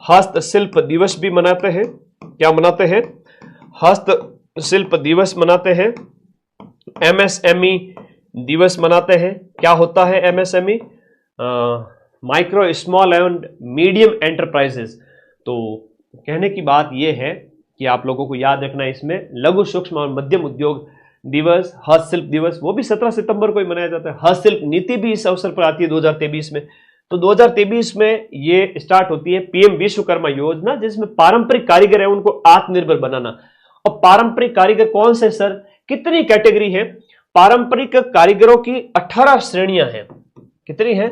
A: हस्तशिल्प दिवस भी मनाते हैं। क्या मनाते हैं? हस्तशिल्प दिवस मनाते हैं, एमएसएमई दिवस मनाते हैं। क्या होता है MSME? Micro small and medium enterprises. तो कहने की बात यह है कि आप लोगों को याद रखना है इसमें लघु सूक्ष्म और मध्यम उद्योग दिवस, हस्तशिल्प दिवस, वो भी 17 सितंबर को ही मनाया जाता है। हस्तशिल्प नीति भी इस अवसर पर आती है 2023 में। तो 2023 में ये स्टार्ट होती है पीएम विश्वकर्मा योजना, जिसमें पारंपरिक कारीगर है उनको आत्मनिर्भर बनाना। और पारंपरिक कारीगर कौन से सर, कितनी कैटेगरी है? पारंपरिक कारीगरों की 18 श्रेणियां हैं। कितनी हैं?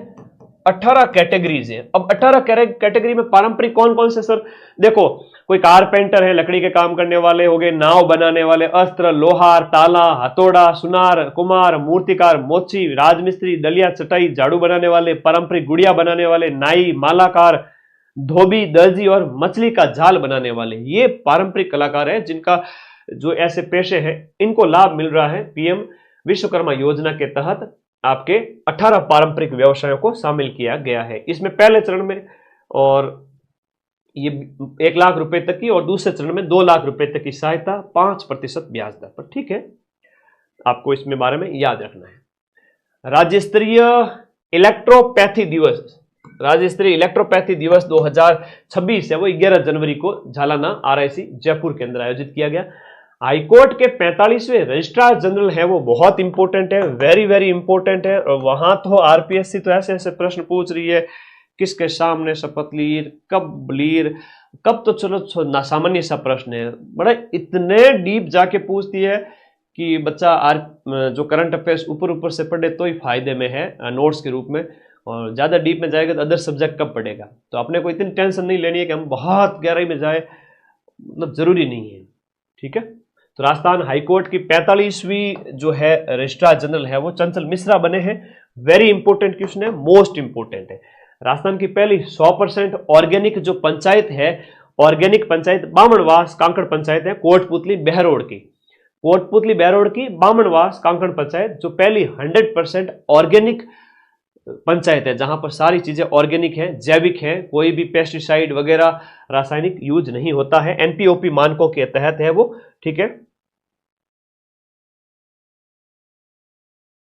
A: 18 कैटेगरीज हैं। अब 18 कैटेगरी में पारंपरिक कौन कौन से सर? देखो, कोई कारपेंटर है, लकड़ी के काम करने वाले हो गए, नाव बनाने वाले, अस्त्र, लोहार, ताला, हथौड़ा, सुनार, कुमार, मूर्तिकार, मोची, राजमिस्त्री, दलिया, चटाई, झाड़ू बनाने वाले, पारंपरिक गुड़िया बनाने वाले, नाई, मालाकार, धोबी, दर्जी और मछली का जाल बनाने वाले, ये पारंपरिक कलाकार हैं जिनका जो ऐसे पेशे हैं इनको लाभ मिल रहा है पीएम विश्वकर्मा योजना के तहत। आपके 18 पारंपरिक व्यवसायों को शामिल किया गया है इसमें पहले चरण में, और ये 1 लाख रुपए तक की, और दूसरे चरण में 2 लाख रुपए तक की सहायता 5% ब्याज दर पर। ठीक है, आपको इसमें बारे में याद रखना है। राज्य स्तरीय इलेक्ट्रोपैथी दिवस, राज्य स्तरीय इलेक्ट्रोपैथी दिवस 2026 है वो 11 जनवरी को झालाना आरआईसी जयपुर के अंदर आयोजित किया गया। हाईकोर्ट के 45वें रजिस्ट्रार जनरल है वो बहुत इंपॉर्टेंट है, वेरी वेरी इंपॉर्टेंट है। और वहां तो आरपीएससी तो ऐसे ऐसे प्रश्न पूछ रही है, किसके सामने शपथ लीर, कब लीर, कब, तो चलो सामान्य सा प्रश्न है, बड़ा इतने डीप जाके पूछती है कि बच्चा जो करंट अफेयर्स ऊपर ऊपर से पढ़े तो ही फायदे में है नोट्स के रूप में, और ज्यादा डीप में जाएगा तो अदर सब्जेक्ट कब पढ़ेगा। तो अपने को इतनी टेंशन नहीं लेनी है कि हम बहुत गहराई में जाए, मतलब जरूरी नहीं है। ठीक है, तो राजस्थान हाईकोर्ट की 45वीं जो है रजिस्ट्रार जनरल है वो चंचल मिश्रा बने हैं। वेरी इंपॉर्टेंट क्वेश्चन है, मोस्ट इंपॉर्टेंट है। राजस्थान की पहली 100% ऑर्गेनिक जो पंचायत है, ऑर्गेनिक पंचायत बामणवास कांकड़ पंचायत है, कोटपुतली बहरोड की, कोटपुतली बहरोड की बामणवास कांकड़ पंचायत जो पहली 100% ऑर्गेनिक पंचायत है जहां पर सारी चीजें ऑर्गेनिक हैं, जैविक हैं, कोई भी पेस्टिसाइड वगैरह रासायनिक यूज नहीं होता है, एनपीओपी मानकों के तहत है वो, ठीक है।